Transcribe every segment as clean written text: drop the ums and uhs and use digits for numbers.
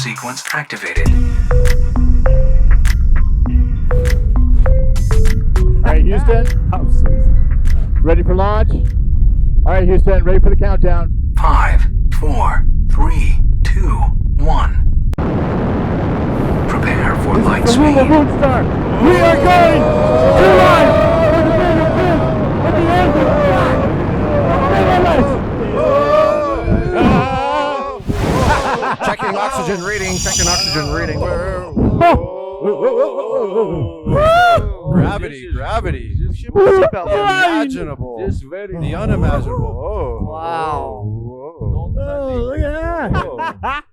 sequence activated. All right, Houston. Ready for launch? All right, Houston, ready for the countdown. 5, 4, 3, 2, 1. Prepare for light The speed. Moon Star. We are going to life for the at the end of Checking oxygen reading. Checking oxygen reading. Gravity. Unimaginable. The unimaginable. Wow. Look at that.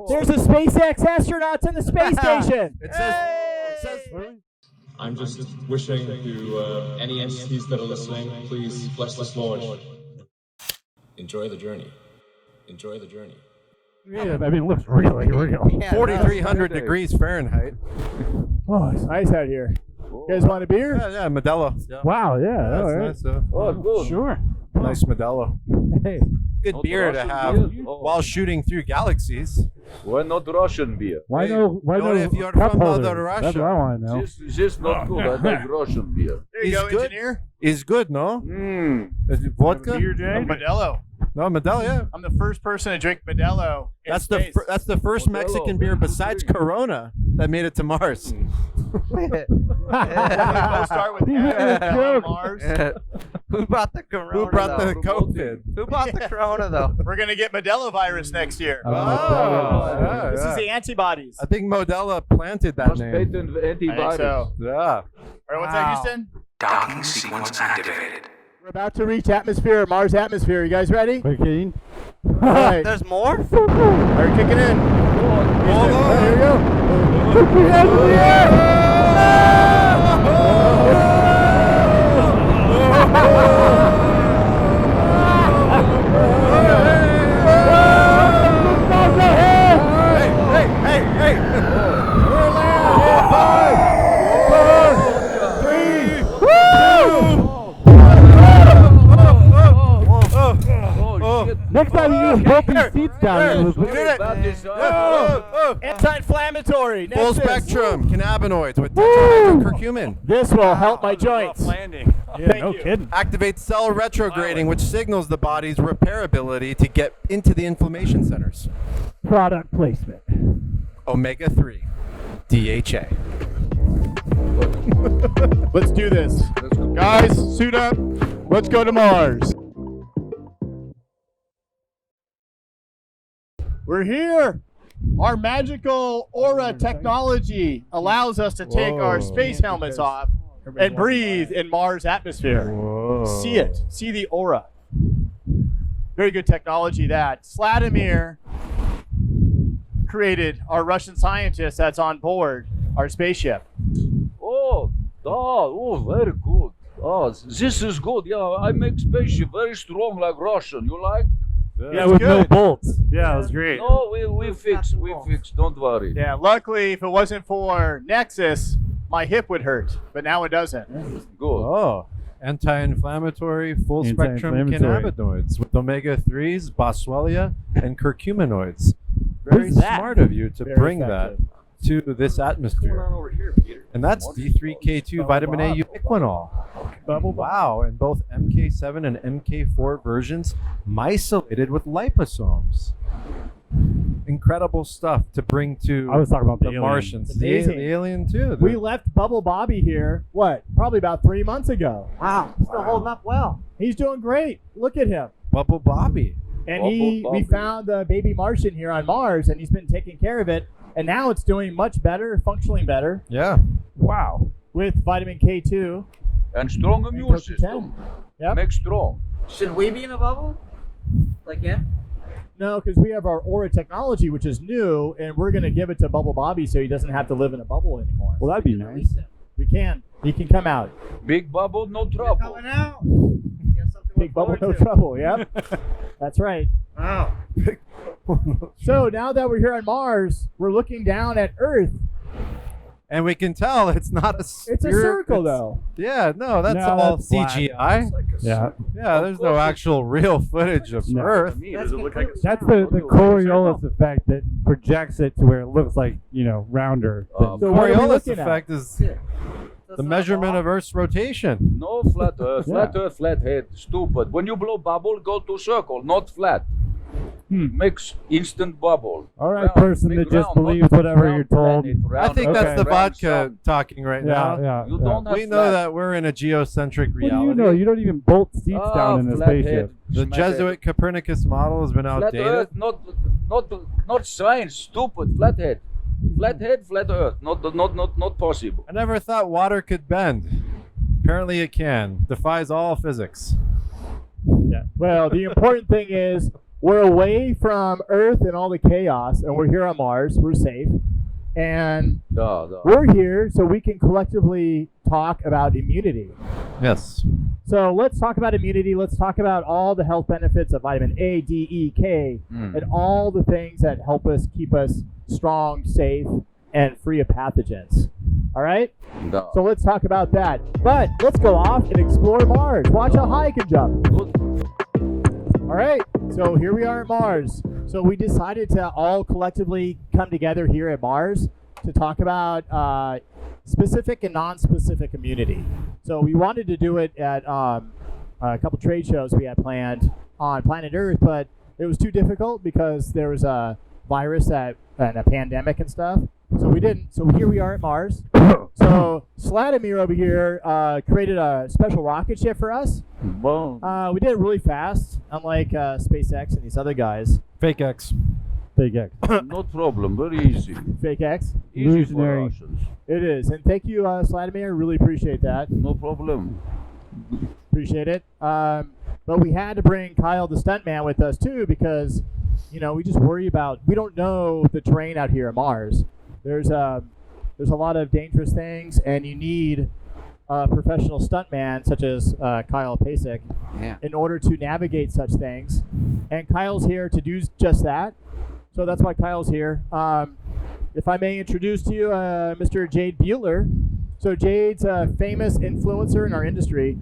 There's a SpaceX astronauts in the space station. It says. I'm just wishing to any entities that are listening, please bless this launch. Enjoy the journey. Enjoy the journey. Yeah, I mean, it looks really real. 4,300 degrees Fahrenheit. Oh, it's nice out here. You guys want a beer? Yeah, Modelo. Yeah. Wow, yeah. That's All right. nice. Oh, good. Sure. Nice Modelo. Hey. Good Not beer to Russian have beer? Oh. while shooting through galaxies. Why not Russian beer? Why Hey, no? Why know no? if you're cup from holders? Mother Russia. That's what I want to know. This not good. I like Russian beer. There you He's go, good. engineer. Is good, no? Is it vodka? Modelo. No, Modelo, yeah. I'm the first person to drink Modelo. In That's space. the first Modelo, Mexican beer very good besides drink. Corona that made it to Mars. We'll start with Mars. Who brought the corona? Who brought the though? COVID? Who brought the corona though? We're gonna get Modelo virus next year. yeah, This yeah. is the antibodies. I think Modella planted that Must name. patent I think antivirus. so. Yeah. All right, what's that, Houston? Docking sequence activated. We're about to reach atmosphere, Mars atmosphere. You guys ready? Are you kidding? All right. There's more? Are you kicking in? Houston, here we go. Next time you use both these seats down. Anti-inflammatory. Full spectrum cannabinoids with tetrahydrocurcumin. This will help my joints. Landing. Thank you. kidding. Activates cell retrograding, which signals the body's repairability to get into the inflammation centers. Product placement. Omega-3, DHA. Let's do this. Guys, suit up. Let's go to Mars. We're here. Our magical aura technology allows us to take our space helmets off and breathe in Mars atmosphere. See it. See the aura. Very good technology that Sladimir created, our Russian scientist that's on board our spaceship. Oh, very good. Oh, this is good. Yeah, I make spaceship very strong like Russian. You like? Yeah, with no bolts. Yeah, it was great. No, we fix. Don't worry. Yeah, luckily, if it wasn't for Nexus, my hip would hurt, but now it doesn't. Good. Oh, anti-inflammatory, full-spectrum Anti-inflammatory. cannabinoids with omega-3s, boswellia, and curcuminoids. Very Who's that? smart of you to Very bring effective. that to this atmosphere. Over here, Peter. And that's D3K2 vitamin A ubiquinol. Wow, and both MK7 and MK4 versions mycelated with liposomes. Incredible stuff to bring to I was talking about the the alien. Martians. The Amazing. alien too. We left Bubble Bobby here, probably about 3 months ago. Wow. Still holding up well. He's doing great. Look at him. Bubble Bobby. And Bubble we Bobby. found the baby Martian here on Mars, and he's been taking care of it. And now it's doing much better, functioning better Yeah. Wow. with vitamin K2 And strong and immune CoQ10. system. Yep. Make strong. Should we be in a bubble? Like him? No, because we have our Aura technology, which is new, and we're going to give it to Bubble Bobby so he doesn't have to live in a bubble anymore. Well, that'd be nice. We can. He can come out. Big bubble, no trouble. Coming out. You got something to Big look bubble, no forward to. trouble. Yep. That's right. Wow. So now that we're here on Mars, we're looking down at Earth. And we can tell it's not a It's a circle, though. Yeah, no, that's No, all that's black. CGI. Yeah. Yeah, there's no actual real footage of No. Earth. That's That's the Coriolis effect that projects it to where it looks like, rounder. So what are we Coriolis looking at? effect is That's the not measurement wrong. of Earth's rotation. No flat Earth, Yeah. flat Earth, flat head. Stupid. When you blow bubble, go to circle, not flat. Makes instant bubble. All right, Round, person big that just round, believes not whatever round you're told. planet, I round think Earth, that's the round vodka sun. talking right Yeah, now. yeah. You yeah. don't have We know flat. that we're in a geocentric What do reality. you know? You don't even bolt seats down in a flat spaceship. head, The smack Jesuit head. Copernicus model has been Flat outdated. Earth, not science. Stupid. Flat head. Flat head, flat Earth. Not possible. I never thought water could bend. Apparently it can. Defies all physics. Yeah. Well, the important thing is we're away from Earth and all the chaos, and we're here on Mars. We're safe. And No. we're here so we can collectively talk about immunity. Yes. So let's talk about immunity. Let's talk about all the health benefits of vitamin A, D, E, K, and all the things that help us keep us strong, safe, and free of pathogens. All right? No. So let's talk about that. But let's go off and explore Mars. Watch how high I can jump. Good. All right, so here we are at Mars. So we decided to all collectively come together here at Mars to talk about specific and non-specific immunity. So we wanted to do it at a couple trade shows we had planned on planet Earth, but it was too difficult because there was a virus and a pandemic and stuff. So we didn't. So here we are at Mars. So Sladimir over here created a special rocket ship for us. Boom. We did it really fast, unlike SpaceX and these other guys. Fake X. Big X. No problem. Very easy. Fake X. Easy for Illusionary. Russians. It is. And thank you, Sladimir. Really appreciate that. No problem. Appreciate it. But we had to bring Kyle the stuntman with us too because, we just worry about, we don't know the terrain out here at Mars. There's a lot of dangerous things, and you need a professional stuntman such as Kyle Pasek in order to navigate such things. And Kyle's here to do just that. So that's why Kyle's here. If I may introduce to you Mr. Jade Bueller. So Jade's a famous influencer in our industry.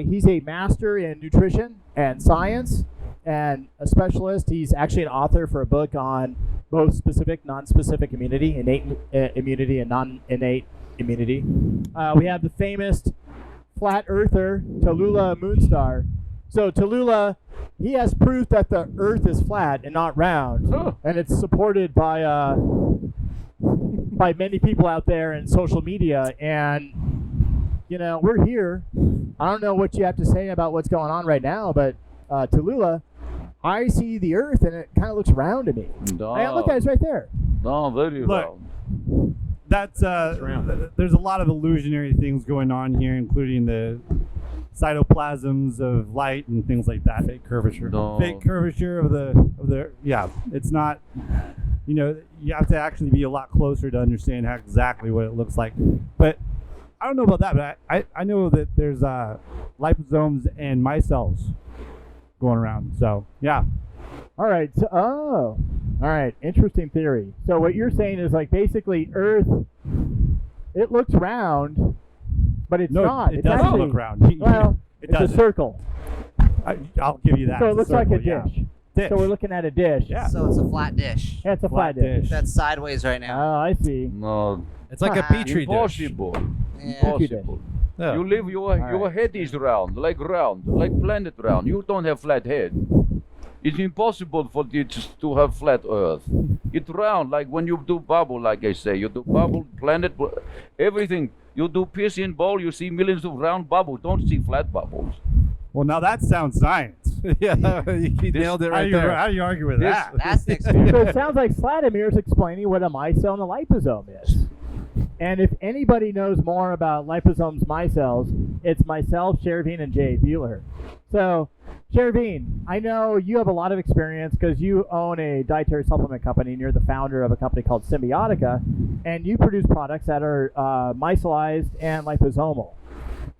He's a master in nutrition and science and a specialist. He's actually an author for a book on both specific, non-specific immunity, innate immunity and non-innate immunity. We have the famous flat earther, Tallulah Moonstar. So Tallulah, he has proof that the Earth is flat and not round, and it's supported by many people out there in social media. And we're here. I don't know what you have to say about what's going on right now, but Tallulah, I see the Earth and it kind of looks round to me. No. Hey, look at it, it's right there. No, very Look. round. That's there's a lot of illusionary things going on here, including the cytoplasms of light and things like that. Fake curvature. No. Fake curvature of the yeah. It's not. You have to actually be a lot closer to understand how exactly what it looks like. But I don't know about that, but I know that there's liposomes and micelles going around. So yeah. All right. So, all right. Interesting theory. So what you're saying is like basically Earth, it looks round, but it's No, not. it It's doesn't actually, look round. Well, It it's a doesn't. circle. I'll give you that. So it It's looks like a circle, yeah. dish. Dish. So we're looking at a dish. Yeah. So it's a flat dish. Yeah, it's a flat Flat dish. dish. That's sideways right now. Oh, I see. No. It's like a Ah. petri dish. Impossible. Yeah. Impossible. Yeah. You live your right. head is round, like planet round. You don't have flat head. It's impossible for it to have flat Earth. It's round, like when you do bubble, like I say, you do bubble, planet, everything. You do piercing ball, you see millions of round bubbles. Don't see flat bubbles. Well, now that sounds science. Yeah, you nailed it How right do you, there. how do you argue with This- that? That's the So experiment. it sounds like Sladimir's explaining what a micelle and a liposome is. And if anybody knows more about liposomes, micelles, it's myself, Shervin, and Jade Bueller. So, Shervin, I know you have a lot of experience because you own a dietary supplement company and you're the founder of a company called Symbiotica, and you produce products that are micellized and liposomal.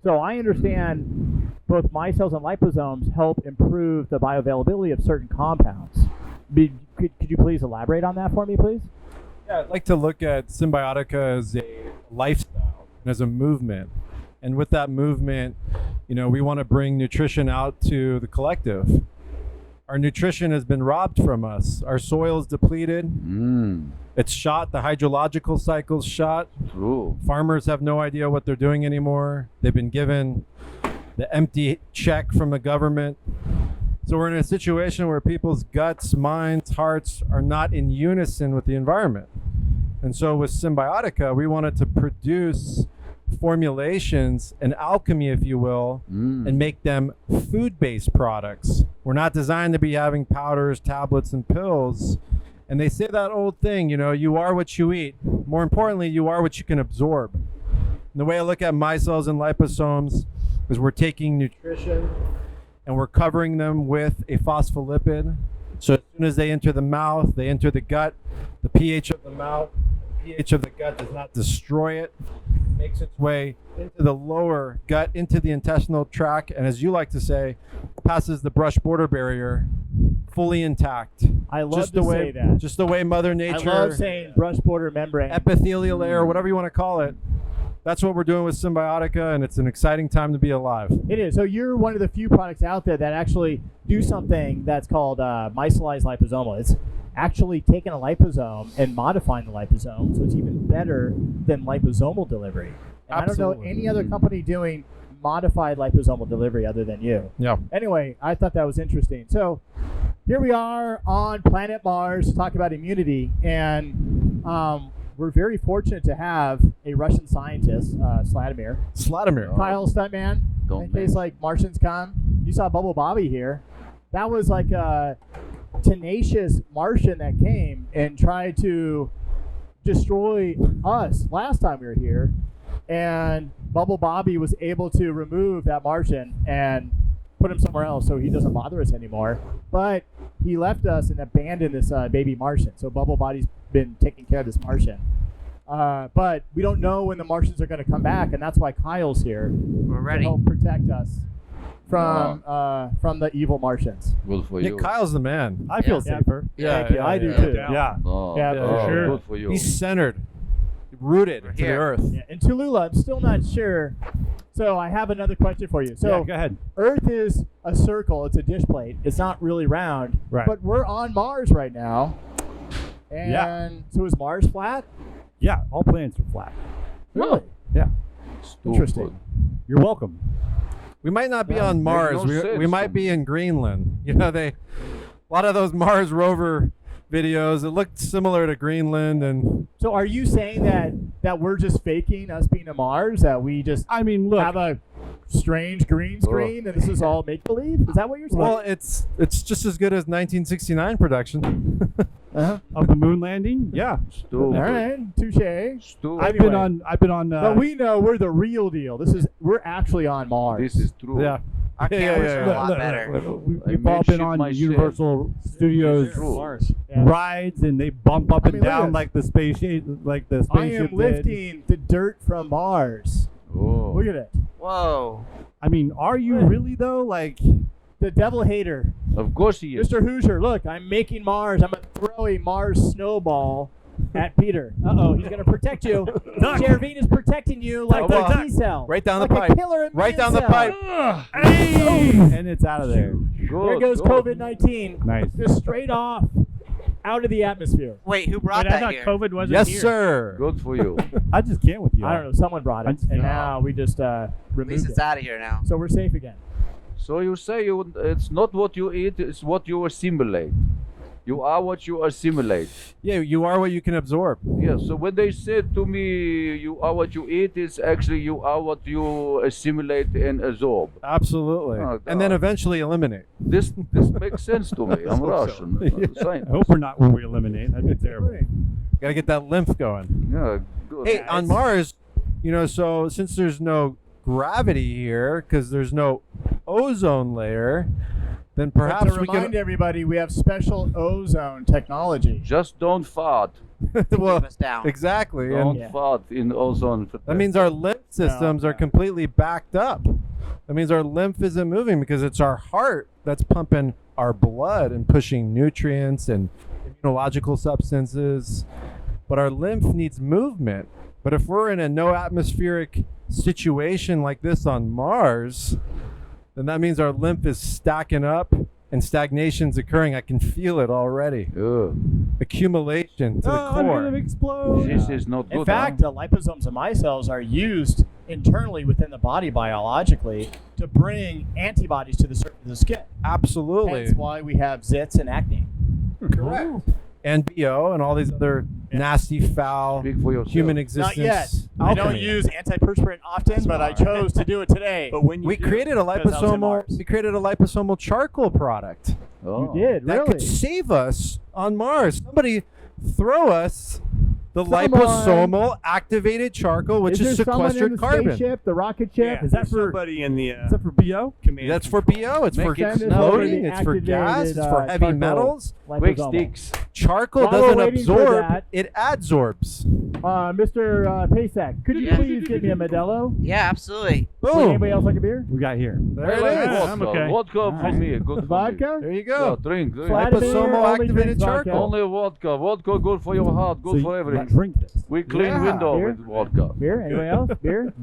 So I understand both micelles and liposomes help improve the bioavailability of certain compounds. Could you please elaborate on that for me, please? Yeah, I'd like to look at Symbiotica as a lifestyle and as a movement. And with that movement, we want to bring nutrition out to the collective. Our nutrition has been robbed from us. Our soil is depleted. It's shot. The hydrological cycle's shot. True. Farmers have no idea what they're doing anymore. They've been given the empty check from the government. So we're in a situation where people's guts, minds, hearts are not in unison with the environment. And so with Symbiotica, we wanted to produce formulations and alchemy, if you will, and make them food-based products. We're not designed to be having powders, tablets, and pills. And they say that old thing, you are what you eat. More importantly, you are what you can absorb. And the way I look at micelles and liposomes is we're taking nutrition and we're covering them with a phospholipid. So as soon as they enter the mouth, they enter the gut, the pH of the mouth, the pH of the gut does not destroy it. It makes its way into the lower gut, into the intestinal tract, and as you like to say, passes the brush-border barrier fully intact. I love just to the way, say that. Just the way Mother I Nature, love saying brush border membrane. epithelial layer, whatever you want to call it. That's what we're doing with Symbiotica, and it's an exciting time to be alive. It is. So you're one of the few products out there that actually do something that's called micellized liposomal. It's actually taking a liposome and modifying the liposome, so it's even better than liposomal delivery. And I don't know Absolutely. any other company doing modified liposomal delivery other than you. Yeah. Anyway, I thought that was interesting. So here we are on planet Mars to talk about immunity, and we're very fortunate to have a Russian scientist, Sladimir. Kyle Stuntman, Don't in case like Martians come. You saw Bubble Bobby here. That was like a tenacious Martian that came and tried to destroy us last time we were here. And Bubble Bobby was able to remove that Martian and put him somewhere else so he doesn't bother us anymore. But he left us and abandoned this baby Martian. So Bubble Body's been taking care of this Martian. But we don't know when the Martians are going to come back, and that's why Kyle's here We're to ready. help protect us from the evil Martians. Good for Yeah, you. Kyle's the man. I feel Yeah. safer. Thank you. I do yeah. too. Yeah. Oh, Yeah, for oh, sure. Good for you. He's centered, rooted We're to the here. earth. Yeah. And Tallulah, I'm still not sure. So I have another question for you. So Yeah, go ahead. Earth is a circle. It's a dish plate. It's not really round. Right. But we're on Mars right now. And Yeah. so is Mars flat? Yeah, all planets are flat. Really? Yeah. Stupid. Interesting. You're welcome. We might not be Yeah, on makes Mars. no we sense might to be me. in Greenland. A lot of those Mars rover videos, it looked similar to Greenland, and So are you saying that we're just faking us being on Mars? That we just I mean, look, have a strange green screen and this is all make believe? Is that what you're saying? well, it's just as good as 1969 production. uh-huh. of the moon landing. Yeah. Stupid. All right, touche. Stupid. I've Anyway. been on. But we know we're the real deal. We're actually on Mars. This is true. yeah. Our Yeah, cameras yeah, are yeah. a lot better. We've all made been shit on myself. Universal Studios True. Yeah. rides, and they bump up I and mean, look at down this. like the spaceship, I am lifting the dirt from Mars. Oh. Look at it. Whoa. I mean, are you really though? Like, The devil hater. Of course he is. Mr. Hoosier, look, I'm making Mars. I'm going to throw a Mars snowball at Peter. Uh-oh, he's going to protect you. Jervine is protecting you like Duck. a T-cell. Right down like the a pipe. killer Right immune down the cell. pipe. and it's out of there. Good, There goes good. COVID-19. Nice. Just straight off out of the atmosphere. Wait, who brought But I that thought here? COVID wasn't Yes, here. sir. Good for you. I just can't with you. I don't know. Someone brought I it, just- and no. now we just At least removed it's it. out of here now. So we're safe again. So you say it's not what you eat, it's what you assimilate. You are what you assimilate. Yeah, you are what you can absorb. Yeah, so when they said to me, you are what you eat, it's actually you are what you assimilate and absorb. Absolutely. Oh, And then God. eventually eliminate. This makes sense to me. I'm Russian. I Scientist. hope we're not when we eliminate. That'd be terrible. Got to get that lymph going. Yeah, good. Hey, on Mars, so since there's no gravity here, because there's no ozone layer, then But perhaps to we remind can. everybody, we have special ozone technology. Just don't fart. well, Keep us down. exactly. Don't And Yeah. fart in ozone. that means our lymph systems are completely backed up. That means our lymph isn't moving because it's our heart that's pumping our blood and pushing nutrients and immunological substances but our lymph needs movement. But if we're in a no atmospheric situation like this on Mars, then that means our lymph is stacking up and stagnation's occurring. I can feel it already. Ugh. Accumulation to the I'm core. gonna explode. This is not good. In fact, the liposomes of my cells are used internally within the body biologically to bring antibodies to the surface of the skin. Absolutely. That's why we have zits and acne. Correct. And BO and all these other nasty, foul, Speak for yourself. human Not existence. yet. I don't alchemy. use antiperspirant often, but I chose to do it today. But when you We do, created a because I was in liposomal. Mars. We created a liposomal charcoal product Oh. you did that really. could save us on Mars. Somebody throw us the Someone- liposomal activated charcoal, which is there someone in sequestered the carbon. spaceship, the rocket ship? Yeah, Is that there's for somebody in the is that for BO? command? That's for BO. It's Make for it Send us snow. over floating. the It's for gas. activated, It's for heavy charcoal metals. Quick liposomal. sticks. Charcoal While we're doesn't waiting for absorb; that- it adsorbs. Mr. Pasek, could you Yeah. please get me a Modelo? Yeah, absolutely. Would Boom! anybody else like a beer? we got here. There it Vodka. is. I'm okay. Vodka for me. Good for me. Vodka? There you Yeah, go. drink. Vladimir Liposomal only activated drinks vodka. charcoal. Only vodka. Vodka good for your heart. Good So for you everything. drink this. We clean Yeah. window Beer? with vodka. Beer? Anybody else? Beer?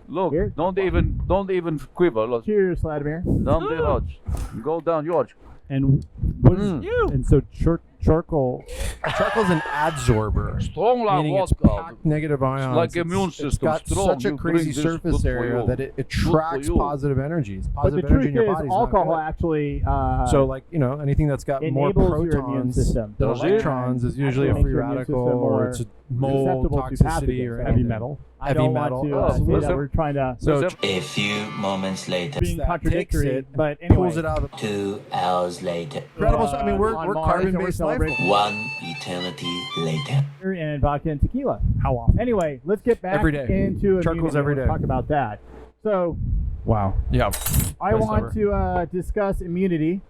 Look, Here. don't even quiver. Look, Cheers, Vladimir. down the hatch. Go down, George. And what is Mm. and so charcoal. Charcoal's an adsorber, Strong like meaning it's vodka. packed negative ions. like immune It's system, got strong. such a You crazy drink this, surface good for area you. that it Good for attracts you. positive energies. But Positive the energy truth in your is, body's not alcohol good. actually So, like, anything that's got more enables your immune protons system. than Does it? electrons is usually a Actually free makes your immune radical, system or more it's a mold susceptible to toxicity pathogens, or heavy anything. metal. I Heavy don't metal. want to Oh, say listen. that we're trying to So Listen. A few moments later, being that takes contradictory, it, but anyway. pulls it out of the 2 hours later, incredible. I mean, we're on we're Mars, and we're carbon-based life celebrating forms. 1 eternity later. and vodka and tequila. How often? Anyway, let's get back Every day. into Charcoal's immunity. every Let's day. talk about that. So Wow. Yeah. I Best want ever. to discuss immunity,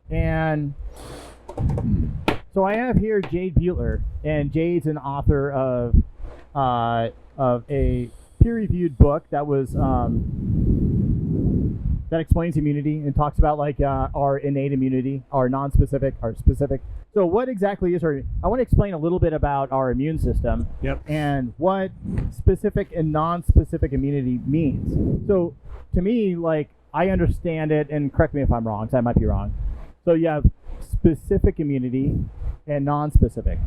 and so I have here Jade Butler, and Jade's an author of a peer-reviewed book that was that explains immunity and talks about like our innate immunity, our non-specific, our specific. So what exactly is our? I want to explain a little bit about our immune system Yep. and what specific and non-specific immunity means. So to me, like I understand it, and correct me if I'm wrong, 'cause I might be wrong. So you have specific immunity and non-specific.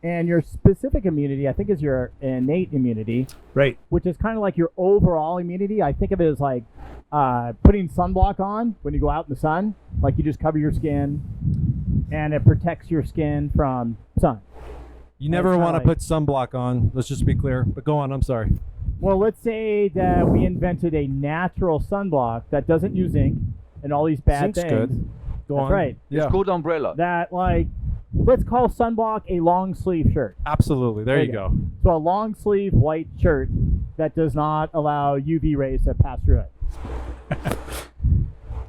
And your specific immunity, I think, is your innate immunity, Right. which is kind of like your overall immunity. I think of it as like putting sunblock on when you go out in the sun. Like you just cover your skin, and it protects your skin from sun. You never That's want to how I- put sunblock on. Let's just be clear. But go on. I'm sorry. Well, let's say that we invented a natural sunblock that doesn't use zinc and all these bad Zinc's things. good. Go That's on. right. Yeah. Good umbrella. That like, let's call sunblock a long sleeve shirt. Absolutely. There you go. So a long sleeve white shirt that does not allow UV rays to pass through it.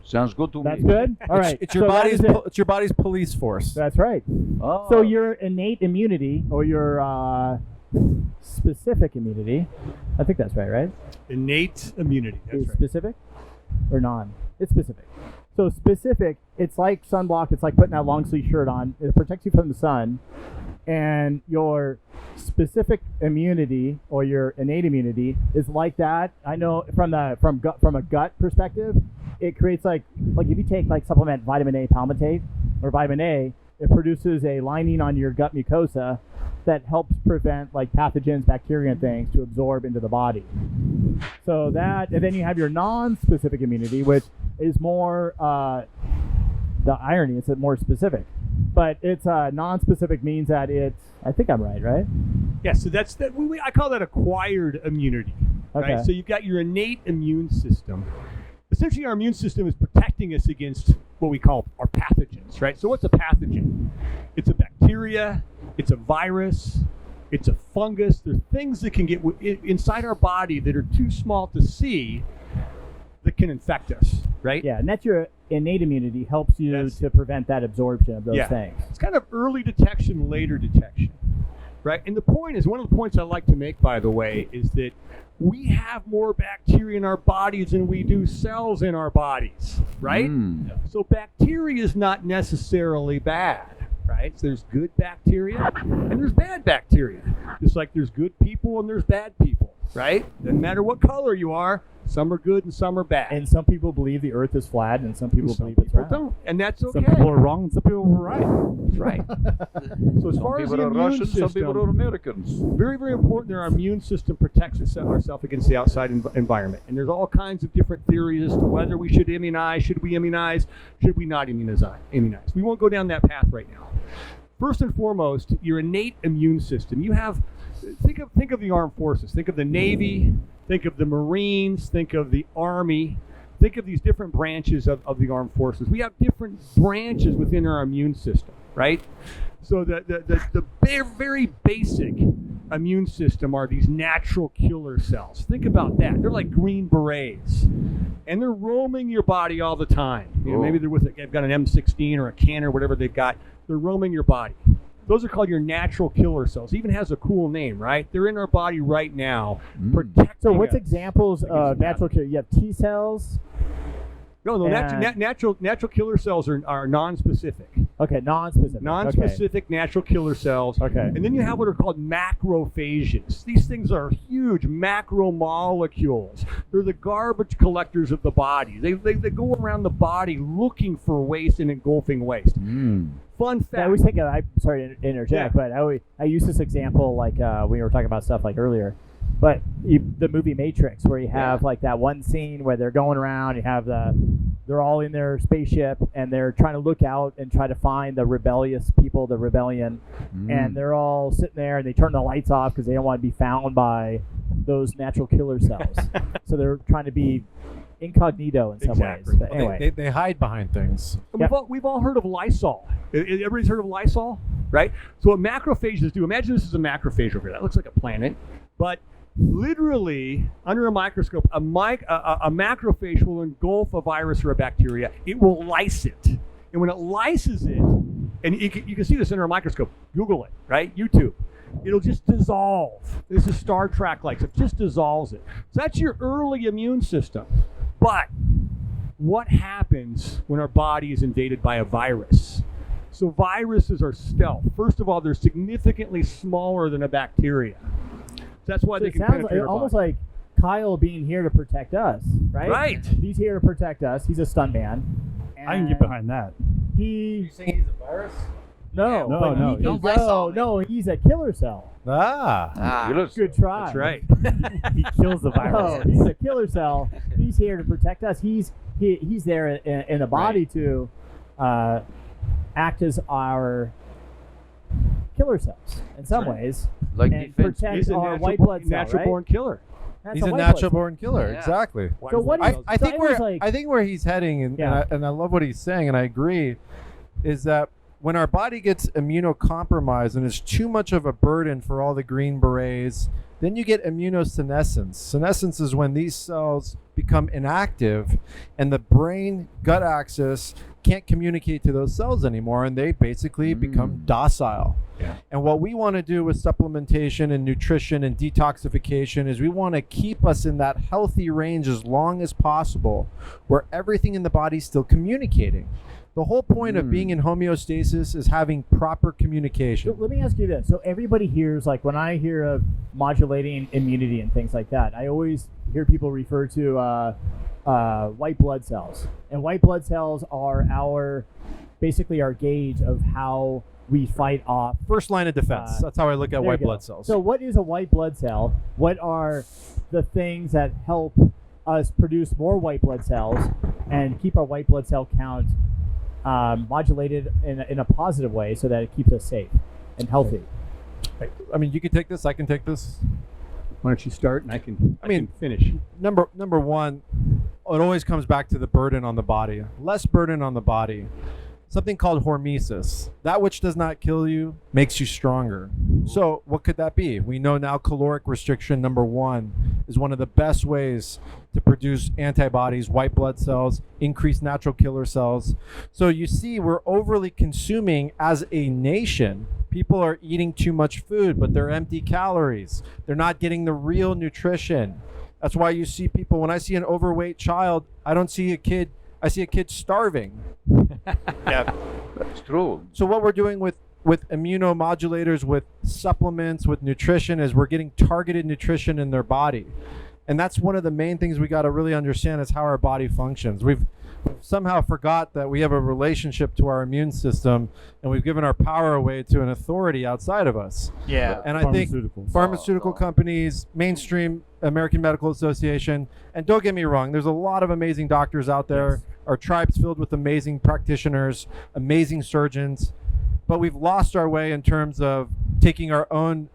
Sounds good to That's me. good. All right. It's your so that body's is it. it's your body's police force. That's right. Oh. So your innate immunity or your specific immunity, I think that's right? Innate immunity. That's Is right. specific or non? It's specific. So specific, it's like sunblock. It's like putting that long sleeve shirt on. It protects you from the sun. And your specific immunity or your innate immunity is like that. I know from a gut perspective, it creates like if you take like supplement vitamin A palmitate or vitamin A, it produces a lining on your gut mucosa that helps prevent like pathogens, bacteria, and things to absorb into the body. So that, and then you have your non-specific immunity, which is more, the irony is it more specific. But it's non-specific means that it's, I think I'm right? Yeah. So that's that. I call that acquired immunity. Okay. Right. So you've got your innate immune system. Essentially, our immune system is protecting us against what we call our pathogens. Right. So what's a pathogen? It's a bacteria. It's a virus. It's a fungus. There are things that can get inside our body that are too small to see that can infect us. Right. Yeah, and that's your innate immunity helps you That's- to prevent that absorption of those Yeah. things. It's kind of early detection, later detection, right? And the point is, one of the points I like to make, by the way, is that we have more bacteria in our bodies than we do cells in our bodies, right? Mm. So bacteria is not necessarily bad, right? So there's good bacteria and there's bad bacteria. Just like there's good people and there's bad people, right? Doesn't matter what color you are. Some are good and some are bad. And some people believe the Earth is flat, and some people believe it's round. Don't, and that's okay. Some people are wrong, and some people are right. That's right. So as Some far as people the are immune Russians, some people are system, Americans. very, very important that our immune system protects ourselves against the outside environment. And there's all kinds of different theories as to whether we should immunize, should we immunize, should we not immunize. We won't go down that path right now. First and foremost, your innate immune system. You have, think of the armed forces. Think of the Navy, think of the Marines, think of the Army. Think of these different branches of the armed forces. We have different branches within our immune system, right? So the very, very basic immune system are these natural killer cells. Think about that. They're like green berets. And they're roaming your body all the time. You know, maybe they've got an M16 or a cannon or whatever they've got. They're roaming your body. Those are called your natural killer cells. Even has a cool name, right? They're in our body right now, protecting So what's us. examples of natural killer? You have T cells. No, natural killer cells are non-specific. Okay, non-specific. Non-specific natural killer cells. Okay. And then you have what are called macrophages. These things are huge macromolecules. They're the garbage collectors of the body. They go around the body looking for waste and engulfing waste. Fun fact. I always think I'm sorry to interject, but I use this example like when we were talking about stuff like earlier. But the movie Matrix, where you have like that one scene where they're going around, you have they're all in their spaceship and they're trying to look out and try to find the rebellious people, the rebellion, and they're all sitting there and they turn the lights off because they don't want to be found by those natural killer cells. So they're trying to be incognito in some ways. But anyway, They hide behind things. We've all heard of Lysol. Everybody's heard of Lysol, right? So what macrophages do, imagine this is a macrophage over here. That looks like a planet, but literally under a microscope, a macrophage will engulf a virus or a bacteria. It will lyse it. And when it lyses it, and you can see this under a microscope, Google it, right? YouTube. It'll just dissolve. This is Star Trek like, so it just dissolves it. So that's your early immune system. But what happens when our body is invaded by a virus? So viruses are stealth. First of all, they're significantly smaller than a bacteria. That's why they can penetrate our almost body. like Kyle being here to protect us, right? Right. He's here to protect us. He's a stuntman. I can get behind that. He saying he's a virus? no, No, but no, he- don't no, he's a killer cell. Good try. That's right. He kills the virus. No, he's a killer cell. He's here to protect us. He's there in the body to act as our killer cells in some ways, Like and defense. protect He's a our white blood cell, natural right? born killer. That's He's a white blood natural cell. born killer. Yeah. Exactly. So what is? I so think was where like, I think where he's heading, and, Yeah. and I love what he's saying, and I agree, is that when our body gets immunocompromised and is too much of a burden for all the green berets, then you get immunosenescence. Senescence is when these cells become inactive, and the brain gut axis can't communicate to those cells anymore, and they basically become docile. Yeah. And what we want to do with supplementation and nutrition and detoxification is we want to keep us in that healthy range as long as possible, where everything in the body is still communicating. The whole point of being in homeostasis is having proper communication. So let me ask you this. So everybody hears, like when I hear of modulating immunity and things like that, I always hear people refer to white blood cells. And white blood cells are basically our gauge of how we fight off. First line of defense. That's how I look at There white you go. blood cells. So what is a white blood cell? What are the things that help us produce more white blood cells and keep our white blood cell count modulated in a positive way so that it keeps us safe and healthy? I mean, you can take this. I can take this. Why don't you start and I can mean, finish. Number one, it always comes back to the burden on the body. Less burden on the body. Something called hormesis. That which does not kill you makes you stronger. So what could that be? We know now caloric restriction, number one, is one of the best ways to produce antibodies, white blood cells, increase natural killer cells. So you see, we're overly consuming as a nation. People are eating too much food, but they're empty calories. They're not getting the real nutrition. That's why you see people, when I see an overweight child, I don't see a kid, I see a kid starving. Yeah. That's true. So what we're doing with immunomodulators, with supplements, with nutrition, is we're getting targeted nutrition in their body. And that's one of the main things we got to really understand is how our body functions. We've somehow forgot that we have a relationship to our immune system, and we've given our power away to an authority outside of us. Yeah. And I think pharmaceutical companies, mainstream American Medical Association, and don't get me wrong, there's a lot of amazing doctors out there. Our tribe's filled with amazing practitioners, amazing surgeons, but we've lost our way in terms of taking our own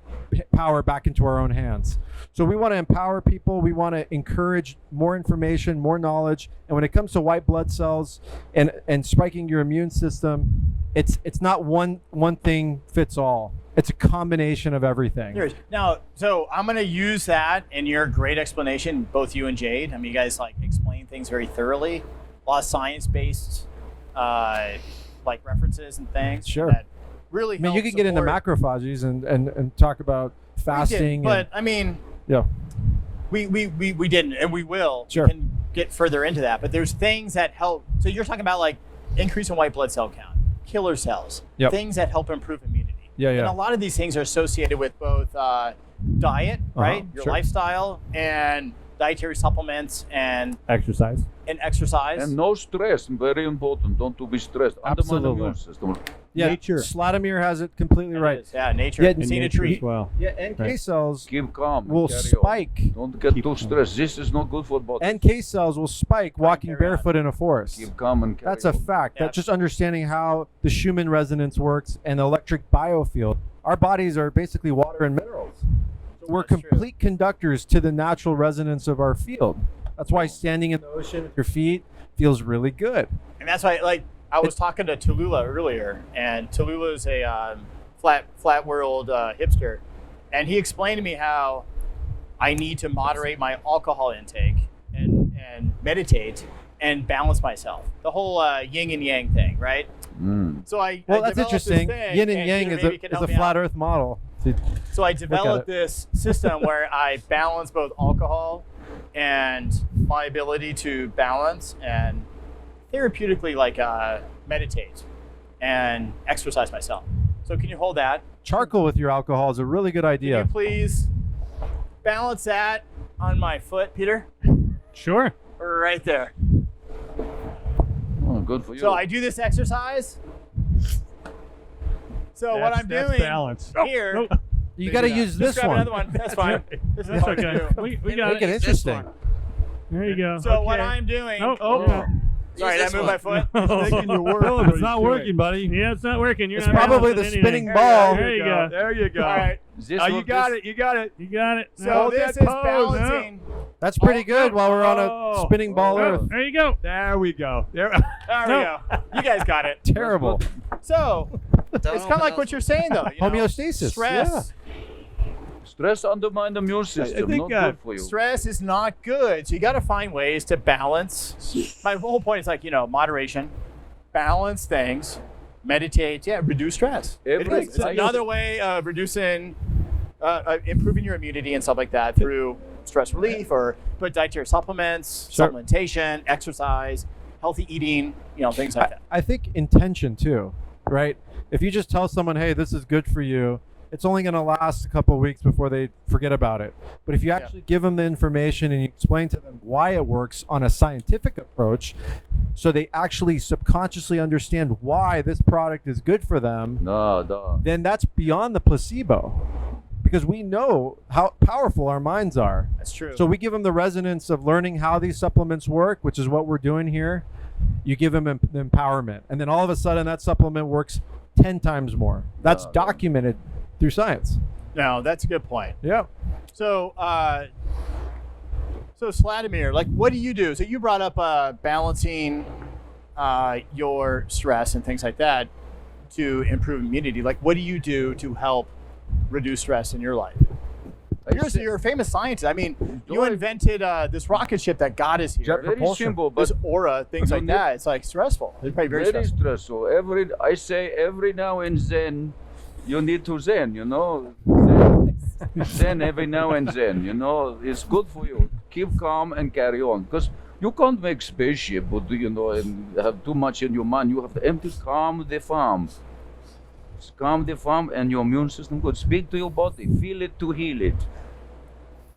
power back into our own hands. So we want to empower people. We want to encourage more information, more knowledge. And when it comes to white blood cells and spiking your immune system, it's not one thing fits all. It's a combination of everything. There is. Now, so I'm going to use that in your great explanation, both you and Jade. I mean, you guys like explain things very thoroughly. A lot of science-based like references and things. Sure. That really I mean, you help can get into support- macrophages and talk about fasting. But I mean, yeah, we didn't, and we will. Sure. We can get further into that. But there's things that help. So you're talking about like increase in white blood cell count, killer cells, Yep. things that help improve immunity. Yeah, yeah. And a lot of these things are associated with both diet, right, your sure. lifestyle, and dietary supplements and Exercise. exercise. And no stress, very important. Don't to be stressed. Undermine the Absolutely. immune system. yeah. Nature. Sladomir has it completely It right. is, yeah, nature. Yeah, Seen a nature tree. as well. Yeah, NK Right. cells Keep calm. and will carry on. spike. Don't get too stressed. This is not good for body. NK cells will spike walking carry on. barefoot in a forest. Keep calm and carry That's a on. fact. Yeah. That's just understanding how the Schumann resonance works and the electric biofield. Our bodies are basically water and minerals. So we're That's true. complete conductors to the natural resonance of our field. That's why standing in the ocean with your feet feels really good. And that's why, like, I was talking to Tallulah earlier, and Tallulah's a flat world hipster, and he explained to me how I need to moderate my alcohol intake and meditate and balance myself. The whole yin and yang thing, right? So I Well, I that's developed this interesting. thing, Yin and yang Peter, is maybe you a can help me flat out. Earth model. So I at developed it. this system where I balance both alcohol and my ability to balance and therapeutically like meditate and exercise myself. So can you hold that? Charcoal with your alcohol is a really good Can idea. you please balance that on my foot, Peter? Sure. Right there. Oh, good for you. So I do this exercise. So what I'm That's doing balance. here, You got to use just this grab one. another one. That's fine. This is That's fine okay. too. We got Make it it. interesting. There you go. So what Okay. I'm doing. Oh. Sorry, did I move my foot? Making you work. Philip, but it's not he's doing working, buddy. Yeah, it's not working. You're It's not probably balancing the anything. spinning ball. There you go. There you go. All right. This Oh, you what got this- it. You got it. You got it. So Hold this that is pose. balancing. That's pretty good while we're on a Oh. spinning ball Oh, Earth. there you go. There we go. There. There we go. You guys got it. Terrible. So Don't it's kind of like what you're saying, though. You know? Homeostasis, Stress. Stress undermine the immune system. think, not good for you. Stress is not good. So you got to find ways to balance. My whole point is like, moderation, balance things, meditate, reduce stress. Every- It's I- another way of reducing, improving your immunity and stuff like that through stress relief or put dietary supplements, Sure. supplementation, exercise, healthy eating, things like that. I think intention too, right? If you just tell someone, hey, this is good for you, it's only going to last a couple of weeks before they forget about it. But if you actually give them the information and you explain to them why it works on a scientific approach, so they actually subconsciously understand why this product is good for them, No. then that's beyond the placebo. Because we know how powerful our minds are. That's true. So we give them the resonance of learning how these supplements work, which is what we're doing here. You give them the empowerment. And then all of a sudden that supplement works 10 times more. That's documented through science. No, that's a good point. Yeah. So, Sladomir, like, what do you do? So you brought up balancing your stress and things like that to improve immunity. Like, what do you do to help reduce stress in your life? You're a famous scientist. I mean, you invented this rocket ship that got us here. Very simple, but This aura, things you like need- that. It's like stressful. It's probably very very stressful. stressful. I say every now and then, you need to zen. Zen every now and then. It's good for you. keep calm and carry on. Because you can't make spaceship, but and have too much in your mind. You have to empty, calm the farm. Calm the farm, and your immune system good. Speak to your body, feel it to heal it.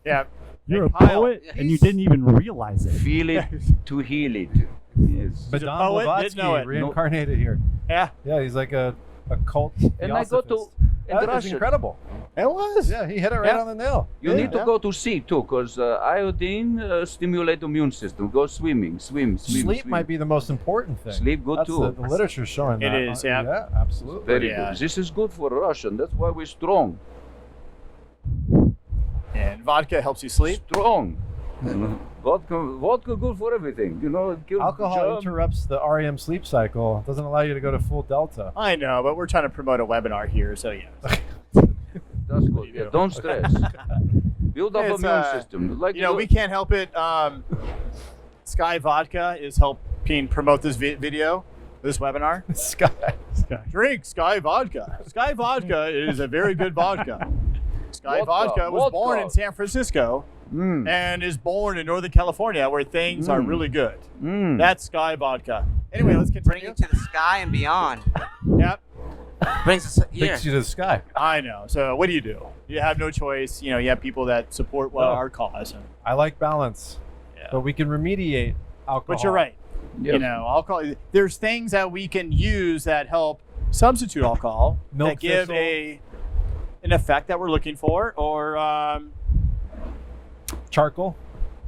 Yeah. You're a Kyle, poet, and you didn't even realize it. Feel it to heal it. Yes. But Don poet, didn't Blavatsky know it. reincarnated here. Yeah. Yeah, he's like a cult And I go to theosophist. in That is Russia. incredible. It was. Yeah, he hit it right on the nail. You need to go to sea too, because iodine stimulates immune system. Go swimming, swim. Sleep might be the most important thing. Sleep good That's too. The literature's showing It that. is, yeah. Yeah, absolutely. Very Yeah. good. This is good for Russian. That's why we're strong. And vodka helps you sleep. Strong. Vodka good for everything. It kills Alcohol germs. interrupts the REM sleep cycle. It doesn't allow you to go to full delta. I know, but we're trying to promote a webinar here, so yeah. That's good. Yeah, don't stress. Build up It's, immune system. Like we can't help it. Sky Vodka is helping promote this video, this webinar. Sky. Drink Sky Vodka. Sky Vodka is a very good vodka. Sky Vodka was born in San Francisco and is born in Northern California, where things are really good. That's Sky Vodka. Anyway, let's continue. Bringing to the sky and beyond. Yep. Brings us here. Takes you to the sky. I know. So what do? You have no choice. You have people that support our cause. And, I like balance, but we can remediate alcohol. but you're right. Yep. Alcohol. There's things that we can use that help substitute alcohol Milk that give thistle. an effect that we're looking for, or Charcoal,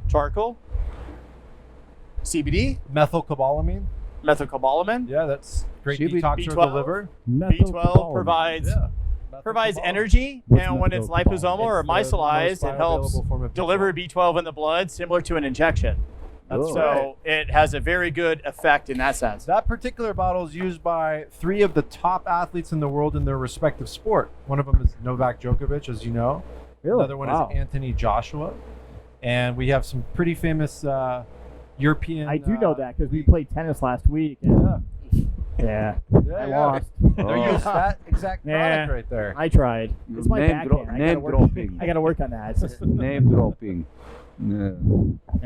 charcoal, CBD, methylcobalamin. methylcobalamin. Yeah, that's great CBD, detox for the B12. liver. B12 provides provides energy, What's and when it's methylcobalamin? liposomal or It's the micellized, most it helps bioavailable form of deliver B12 in the blood, similar to an injection. That's So it has a very good effect in that sense. That particular bottle is used by 3 of the top athletes in the world in their respective sport. One of them is Novak Djokovic, as you know. Really? Another one is Anthony Joshua. And we have some pretty famous European. I do know that because we played tennis last week. And yeah. I lost. They're used that exact product right there. I tried. It's my Name backhand. name dropping. I got to work on that. It's just- Name dropping. Yeah.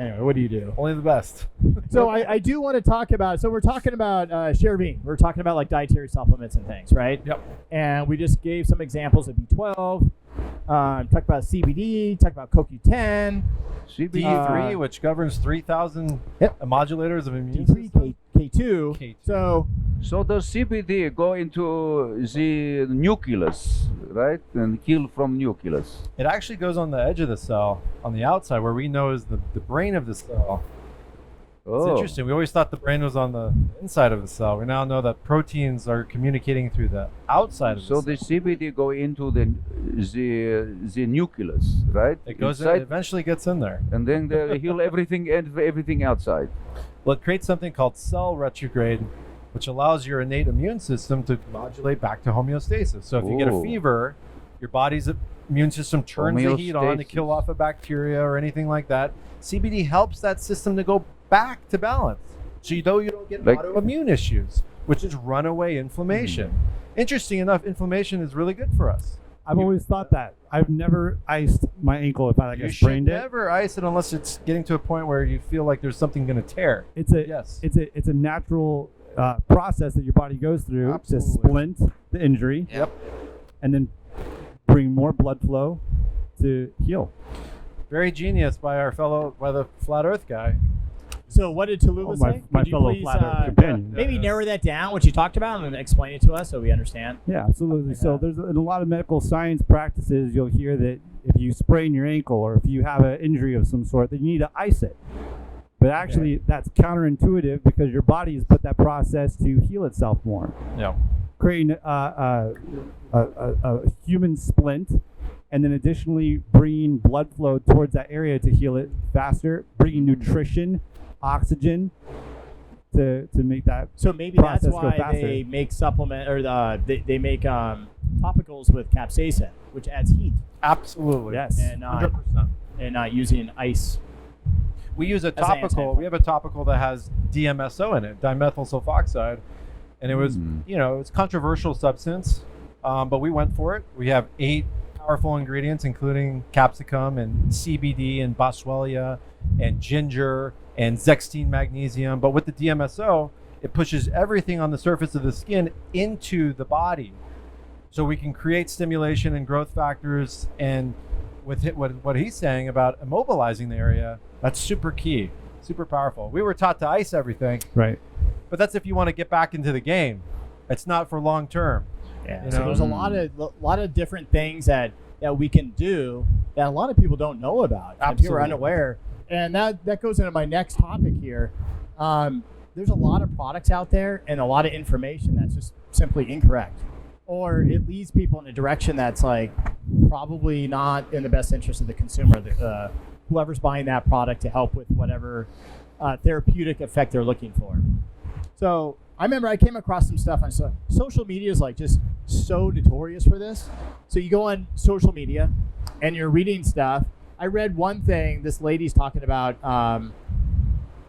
anyway, what do you do? Only the best. So I do want to talk about. So we're talking about Chervin. We're talking about like dietary supplements and things, right? Yep. And we just gave some examples of B12. Talked about CBD. Talked about CoQ10. D3, which governs 3,000 modulators of immune D3, system. K2. K2. So does CBD go into the nucleus, right? And kill from nucleus. It actually goes on the edge of the cell, on the outside, where we know is the brain of the cell. It's interesting. We always thought the brain was on the inside of the cell. We now know that proteins are communicating through the outside of So the the cell. CBD go into the nucleus, right? It goes in, Inside, it eventually gets in there. and then they heal everything and everything outside. Well, it creates something called cell retrograde, which allows your innate immune system to modulate back to homeostasis. So if you get a Ooh. fever, your body's immune system turns the heat on to kill Homeostasis. off a bacteria or anything like that. CBD helps that system to go back to balance. So you don't get Like- autoimmune issues, which is runaway inflammation. Interesting enough, inflammation is really good for us. I've always thought that. I've never iced my ankle if I You should sprained it. never ice it unless it's getting to a point where you feel like there's something going to tear. It's a Yes. it's a natural process that your body goes through Absolutely. to splint the injury. Yep. And then bring more blood flow to heal. Very genius by the flat Earth guy. So what did Tallulah my say? my Could you fellow please, flat Earth companion. maybe narrow that down, what you talked about, and explain it to us so we understand? Yeah, absolutely. So there's in a lot of medical science practices, you'll hear that if you sprain your ankle or if you have an injury of some sort, then you need to ice it. But actually, that's counterintuitive because your body has put that process to heal itself more, Yeah. creating a human splint, and then additionally bringing blood flow towards that area to heal it faster, bringing nutrition, oxygen to make that. So maybe that's process go why faster. they make supplement or they make topicals with capsaicin, which adds heat, Absolutely. Yes. and 100%. not using ice. We use a As an topical. example. We have a topical that has DMSO in it, dimethyl sulfoxide, and it was, it's controversial substance, but we went for it. We have 8 powerful ingredients, including capsicum and CBD and boswellia and ginger and zextine magnesium. But with the DMSO, it pushes everything on the surface of the skin into the body. So we can create stimulation and growth factors. And with what he's saying about immobilizing the area, that's super key, super powerful. We were taught to ice everything. Right. But that's if you want to get back into the game. It's not for long term. Yeah. You So know? there's a lot of different things that we can do that a lot of people don't know about. And people are Absolutely. unaware. And that goes into my next topic here. There's a lot of products out there and a lot of information that's just simply incorrect, or it leads people in a direction that's like probably not in the best interest of the consumer. Whoever's buying that product to help with whatever therapeutic effect they're looking for. So I remember I came across some stuff on social media is like just so notorious for this. So you go on social media and you're reading stuff. I read one thing, this lady's talking about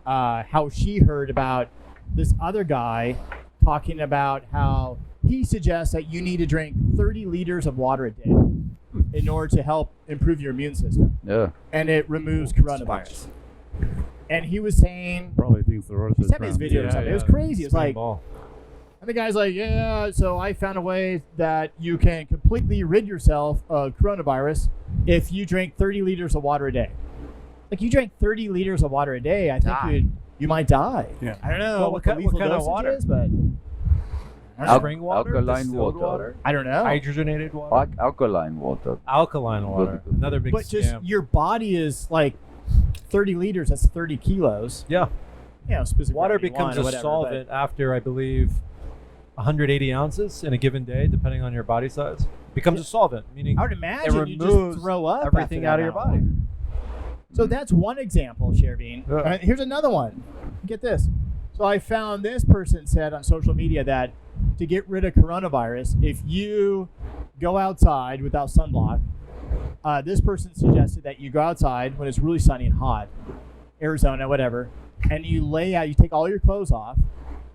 how she heard about this other guy talking about how he suggests that you need to drink 30 liters of water a day in order to help improve your immune system. Yeah. And it removes coronavirus. And he was saying, Probably thinks the Earth he is sent me his round. video or something. It was crazy. It was like, Ball. and the guy's like, yeah, so I found a way that you can completely rid yourself of coronavirus if you drink 30 liters of water a day. Like, you drank 30 liters of water a day, I think you might die. Yeah. I don't know Well, what the lethal what kind of dosage water? is, but Spring water, alkaline distilled water. I don't know. hydrogenated water, Alkaline water. alkaline water. Another big But just scam. your body is like 30 liters, that's 30 kilos. Yeah, You know, specific water gravity becomes one or a whatever, solvent after, I believe, 180 ounces in a given day, depending on your body size. Becomes a solvent, meaning But I would it imagine you removes just throw up everything after out that of your amount. body. So that's one example, Shervin. Yeah. Here's another one. Get this. So I found this person said on social media that to get rid of coronavirus, if you go outside without sunblock, this person suggested that you go outside when it's really sunny and hot, Arizona, whatever, and you lay out, you take all your clothes off,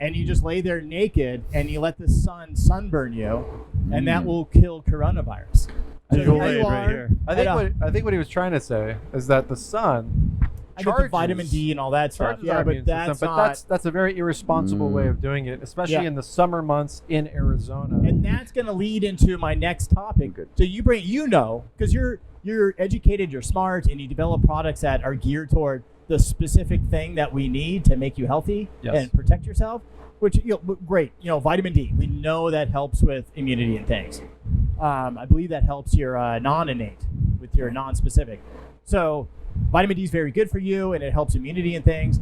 and you just lay there naked, and you let the sun sunburn you, and that will kill coronavirus. So Visual here aid you right are here. I think what he was trying to say is that the sun I get the vitamin D and all that stuff. charges Yeah, our but immune system, that's but not. that's a very irresponsible way of doing it, especially Yeah. in the summer months in Arizona. And that's going to lead into my next topic. Good. So you bring, because you're educated, you're smart, and you develop products that are geared toward the specific thing that we need to make you healthy Yes. and protect yourself. Which, great. Vitamin D. We know that helps with immunity and things. I believe that helps your non-innate with your non-specific. So vitamin D is very good for you, and it helps immunity and things.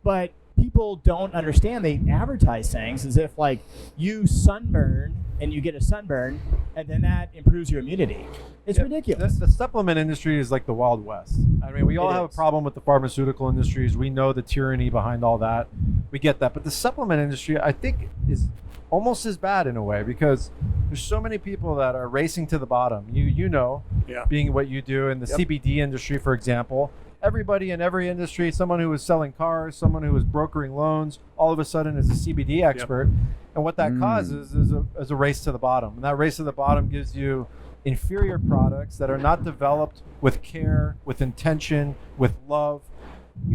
But people don't understand. They advertise things as if like you sunburn and you get a sunburn, and then that improves your immunity. It's ridiculous. The supplement industry is like the Wild West. I mean, we all It have is. a problem with the pharmaceutical industries. We know the tyranny behind all that. We get that. But the supplement industry, I think, is almost as bad in a way, because there's so many people that are racing to the bottom. You know, Yeah. being what you do in the CBD industry, for example. Everybody in every industry, someone who was selling cars, someone who was brokering loans, all of a sudden is a CBD expert. And what that causes is a race to the bottom. And that race to the bottom gives you inferior products that are not developed with care, with intention, with love.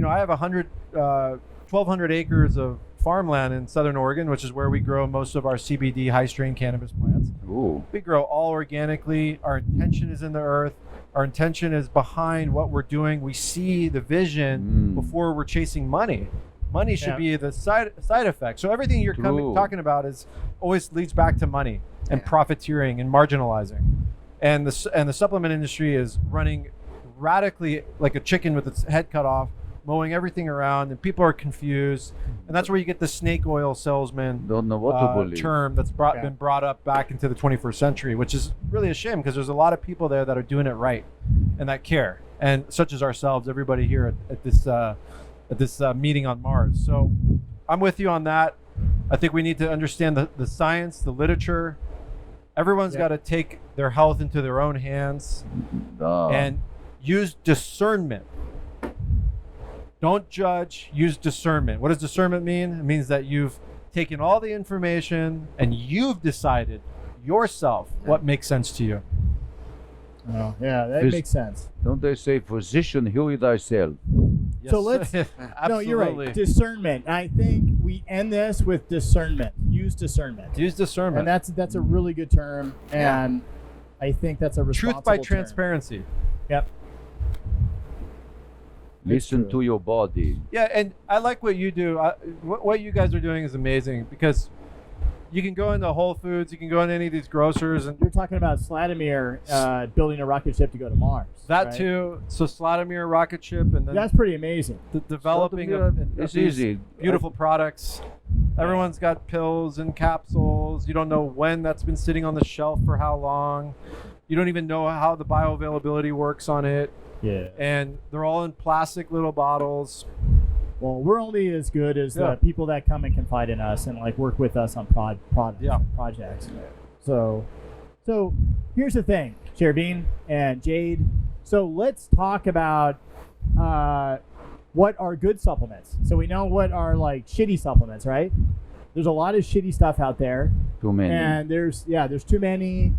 I have 1,200 acres of farmland in Southern Oregon, which is where we grow most of our CBD high-strain cannabis plants. Ooh. We grow all organically. Our intention is in the earth. Our intention is behind what we're doing. We see the vision before we're chasing money. Money should be the side effect. So everything you're talking about is always leads back to money and profiteering and marginalizing. And the supplement industry is running radically like a chicken with its head cut off, mowing everything around, and people are confused. And that's where you get the snake oil salesman Don't know what to believe. term that's been brought up back into the 21st century, which is really a shame, because there's a lot of people there that are doing it right and that care, and such as ourselves, everybody here at this meeting on Mars. So I'm with you on that. I think we need to understand the science, the literature. Everyone's got to take their health into their own hands and use discernment. Don't judge, use discernment. What does discernment mean? It means that you've taken all the information and you've decided yourself what makes sense to you. Oh, yeah, that Phys- makes sense. Don't they say, physician, heal thyself? So let's. No, you're right. Discernment. I think we end this with discernment. Use discernment. Use discernment. And that's a really good term, and I think that's a responsible Truth by term. transparency. Yep. Listen to your body. Yeah, and I like what you do. What you guys are doing is amazing because you can go into Whole Foods, you can go into any of these grocers, and You're talking about Vladimir building a rocket ship to go to Mars. that right? too. So Slatomir rocket ship, and then That's pretty amazing. the developing Slatomir, of it's these easy. beautiful products. Everyone's got pills and capsules. You don't know when that's been sitting on the shelf for how long. You don't even know how the bioavailability works on it. Yeah. And they're all in plastic little bottles. Well, we're only as good as Yeah. the people that come and confide in us and like work with us on projects. So here's the thing, Cherubin and Jade. So let's talk about what are good supplements. So we know what are like shitty supplements, right? There's a lot of shitty stuff out there. Too many. And there's too many.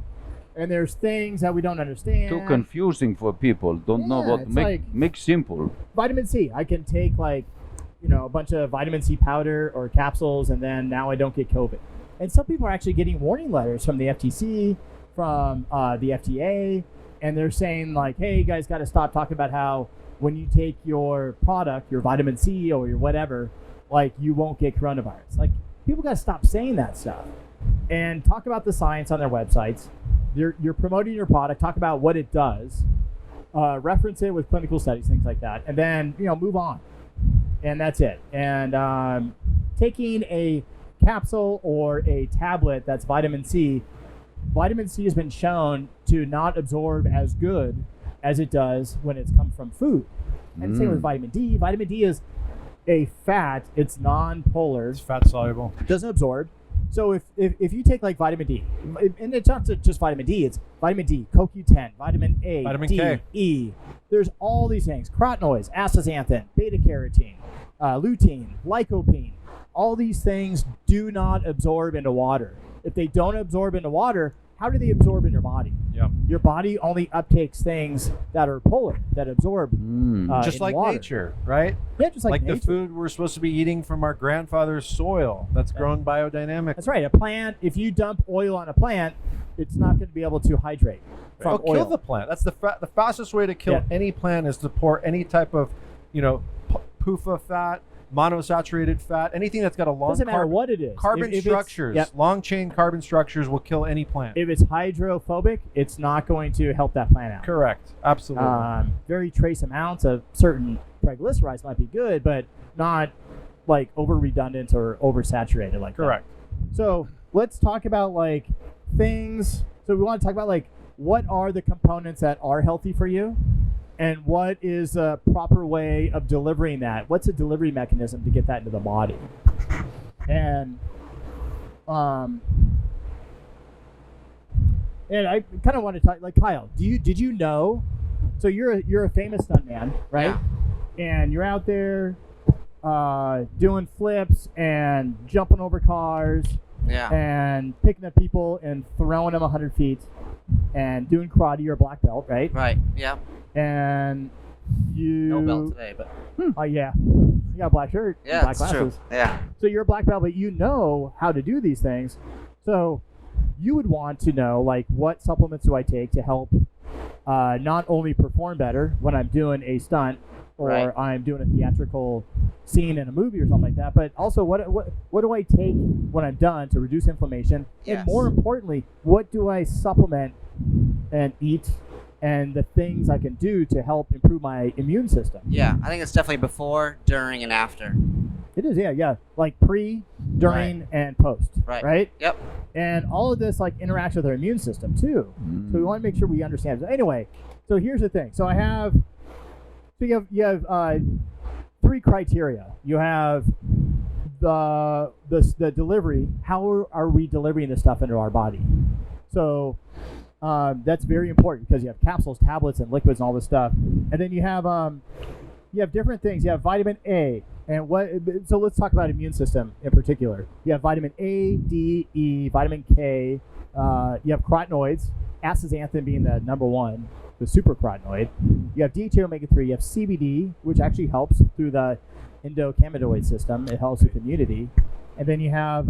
And there's things that we don't understand. Too confusing for people. Don't know what. it's Make like- make simple. Vitamin C. I can take like, a bunch of vitamin C powder or capsules, and then now I don't get COVID. And some people are actually getting warning letters from the FTC, from the FDA, and they're saying like, hey, you guys got to stop talking about how when you take your product, your vitamin C or your whatever, like you won't get coronavirus. Like people got to stop saying that stuff and talk about the science on their websites. You're promoting your product, talk about what it does, reference it with clinical studies, things like that, and then move on, and that's it. And taking a capsule or a tablet that's vitamin C has been shown to not absorb as good as it does when it's come from food. And same with vitamin D. Vitamin D is a fat; it's non-polar. It's fat soluble. Doesn't absorb. So if you take like vitamin D, and it's not just vitamin D, it's vitamin D, CoQ10, vitamin A, Vitamin D, K. E. There's all these things: carotenoids, astaxanthin, beta carotene, lutein, lycopene. All these things do not absorb into water. If they don't absorb into water, how do they absorb in your body? Yep. Your body only uptakes things that are polar, that absorb. Just in like water. nature, right? Yeah, just like the nature. food we're supposed to be eating from our grandfather's soil that's grown biodynamic. That's right. A plant, if you dump oil on a plant, it's not going to be able to hydrate from Kill oil. the plant. That's the fastest way to kill Yeah. any plant is to pour any type of, PUFA fat, monosaturated fat, anything that's got a long Doesn't matter what it is. carbon If it's- structures, yep. long chain carbon structures will kill any plant. If it's hydrophobic, it's not going to help that plant out. Correct. Absolutely. Very trace amounts of certain triglycerides might be good, but not like over redundant or oversaturated like Correct. that. So let's talk about like things. So we want to talk about like what are the components that are healthy for you, and what is a proper way of delivering that? What's a delivery mechanism to get that into the body? And I kind of want to talk like Kyle. Did you know? So you're a famous stuntman, right? And you're out there doing flips and jumping over cars, and picking up people and throwing them 100 feet, and doing karate. You're a black belt, right? Right. Yeah. And you No belt today, but Oh yeah, you got a black shirt, and yeah, black it's glasses. true. Yeah. So you're a black belt, but you know how to do these things. So you would want to know, like, what supplements do I take to help not only perform better when I'm doing a stunt or Right. I'm doing a theatrical scene in a movie or something like that, but also what do I take when I'm done to reduce inflammation? Yes. And more importantly, what do I supplement and eat, and the things I can do to help improve my immune system? Yeah. I think it's definitely before, during, and after. It is, yeah. Like pre, during, and post. Right. Yep. And all of this like interacts with our immune system too. So we want to make sure we understand. So anyway, so here's the thing. So you have 3 criteria. You have the delivery. How are we delivering this stuff into our body? So that's very important because you have capsules, tablets, and liquids, and all this stuff. And then you have different things. You have vitamin A, and so let's talk about immune system in particular. You have vitamin A, D, E, vitamin K, You have carotenoids, astaxanthin being the number one, the super carotenoid. You have DHA omega-3. You have CBD, which actually helps through the endocannabinoid system. It helps with immunity. And then you have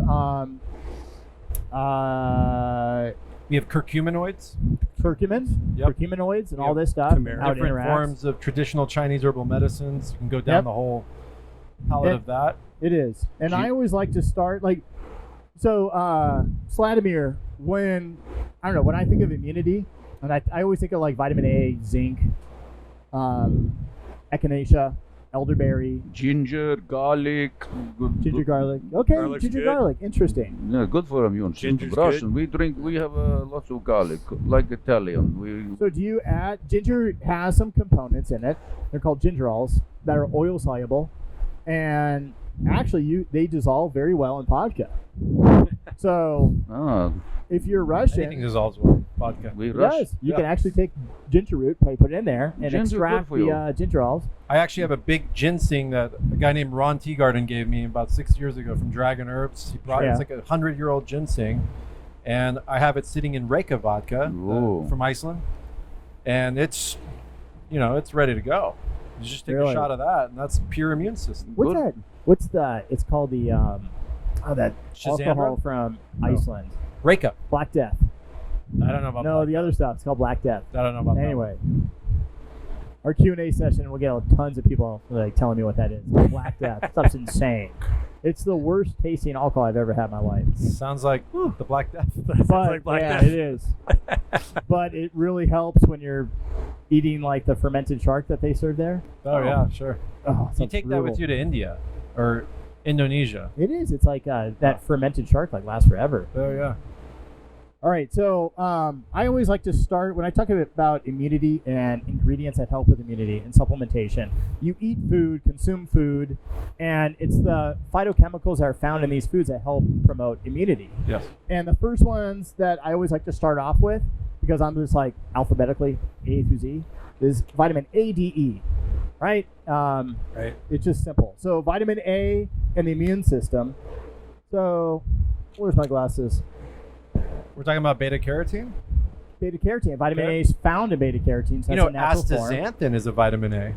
We have curcuminoids. curcumins, Yep. curcuminoids, and Yep. all this stuff. and how it Different interacts. forms of traditional Chinese herbal medicines. You can go down Yep. the whole palette Yep. of that. It is. And I always like to start Sladimir, when I think of immunity, and I always think of like vitamin A, zinc, echinacea, elderberry, Ginger, garlic. ginger garlic. Okay, Garlic's ginger good. garlic. Interesting. Yeah, good for immune system. Ginger's Russian, good. we have lots of garlic, like Italian. So do you add ginger? Has some components in it. They're called gingerols that are oil soluble, and actually they dissolve very well in vodka. So if you're Russian, Anything dissolves well in vodka. We it Russian. does. You can actually take ginger root, probably put it in there, and Ginger, good extract for the you. gingerols. I actually have a big ginseng that a guy named Ron Teagarden gave me about 6 years ago from Dragon Herbs. He brought it's like a 100-year-old ginseng, and I have it sitting in Reka vodka Ooh. from Iceland, and it's ready to go. You just take Really? a shot of that, and that's pure immune system. What's that? What's the? It's called the that Shazandra? alcohol from Iceland. Reka. Black Death. I don't know about No, Black the other stuff. It's called Black Death. I don't know about that Anyway, our Q&A session, we'll get tons of people like telling me what that is. Black Death. Stuff's insane. It's the worst tasting alcohol I've ever had in my life. Sounds like the Black Death. But yeah, it is. But it really helps when you're eating like the fermented shark that they serve there. Oh yeah, sure. Oh, You take that with you to India or Indonesia. It is. It's like that fermented shark like lasts forever. Oh yeah. All right, so I always like to start when I talk about immunity and ingredients that help with immunity and supplementation. You eat food, consume food, and it's the phytochemicals that are found in these foods that help promote immunity. Yes. And the first ones that I always like to start off with, because I'm just like alphabetically A through Z, is vitamin A, D, E. Right? Right. It's just simple. So vitamin A and the immune system. So where's my glasses? We're talking about beta carotene. Beta carotene. Vitamin Okay. A is found in beta carotene. So You that's know, a natural form. astaxanthin is a vitamin A.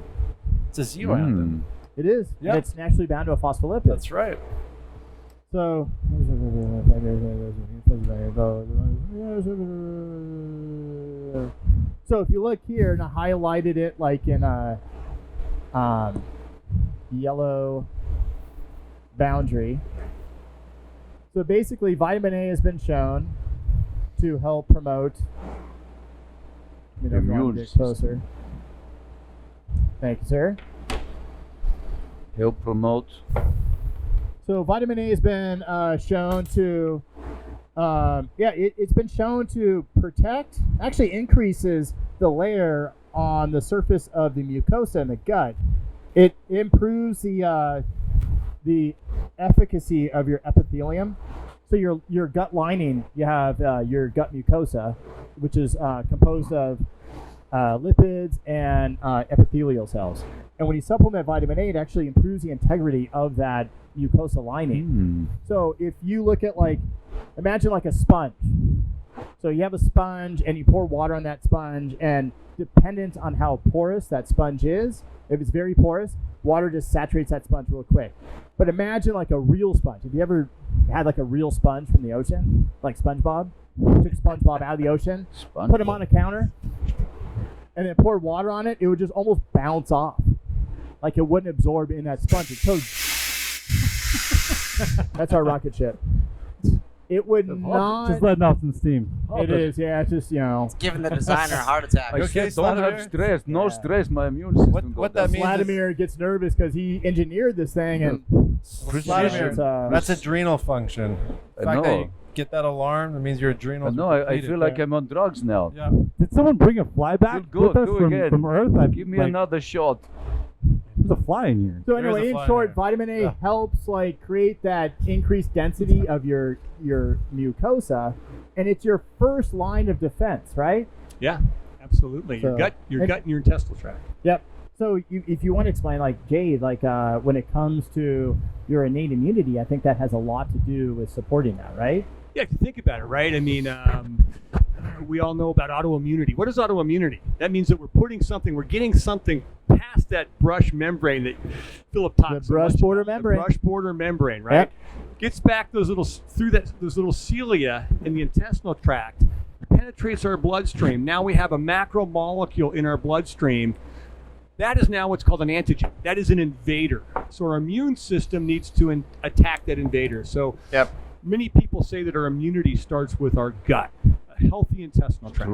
It's a zeoanthin. It is. Yeah. And it's naturally bound to a phospholipid. That's right. So, if you look here, and I highlighted it like in a yellow boundary. So basically, vitamin A has been shown to help promote. Let me know if you want to get closer. Thank you, sir. Help promote. So vitamin A has been shown to, it's been shown to protect, actually increases the layer on the surface of the mucosa in the gut. It improves the efficacy of your epithelium. So your gut lining, you have your gut mucosa, which is composed of lipids and epithelial cells. And when you supplement vitamin A, it actually improves the integrity of that mucosa lining. So if you look at imagine like a sponge. So you have a sponge and you pour water on that sponge, and dependent on how porous that sponge is, if it's very porous, water just saturates that sponge real quick. But imagine like a real sponge. Have you ever had like a real sponge from the ocean, like SpongeBob? Took SpongeBob out of the ocean, put him on a counter, and then poured water on it. It would just almost bounce off, like it wouldn't absorb in that sponge. It's so that's our rocket ship. It would not. Just letting off some steam. It is, yeah. It's just It's giving the designer a heart attack. I said, don't have stress. No stress. My immune system. What that means Vladimir gets nervous because he engineered this thing, and Vladimir, that's adrenal function. The fact that know. you get that alarm, it means your adrenals. No, are I depleted. feel like I'm on drugs now. Yeah. Did someone bring a fly back Feel good. with us Do from, again. from Earth? Give me another shot. There's a fly in here. So There is anyway, a in fly short, there. vitamin A Yeah. helps create that increased density of your mucosa, and it's your first line of defense, right? Yeah, absolutely. Your So- gut and your intestinal tract. Yep. So if you want to explain, Jade, when it comes to your innate immunity, I think that has a lot to do with supporting that, right? Yeah, if you think about it, right? I mean, we all know about autoimmunity. What is autoimmunity? That means that we're getting something past that brush membrane that Philip talks The brush so much border about. membrane. The brush border membrane, right? Gets back those little cilia in the intestinal tract, penetrates our bloodstream. Now we have a macromolecule in our bloodstream. That is now what's called an antigen. That is an invader. So our immune system needs to attack that invader. So many people say that our immunity starts with our gut, a healthy intestinal tract.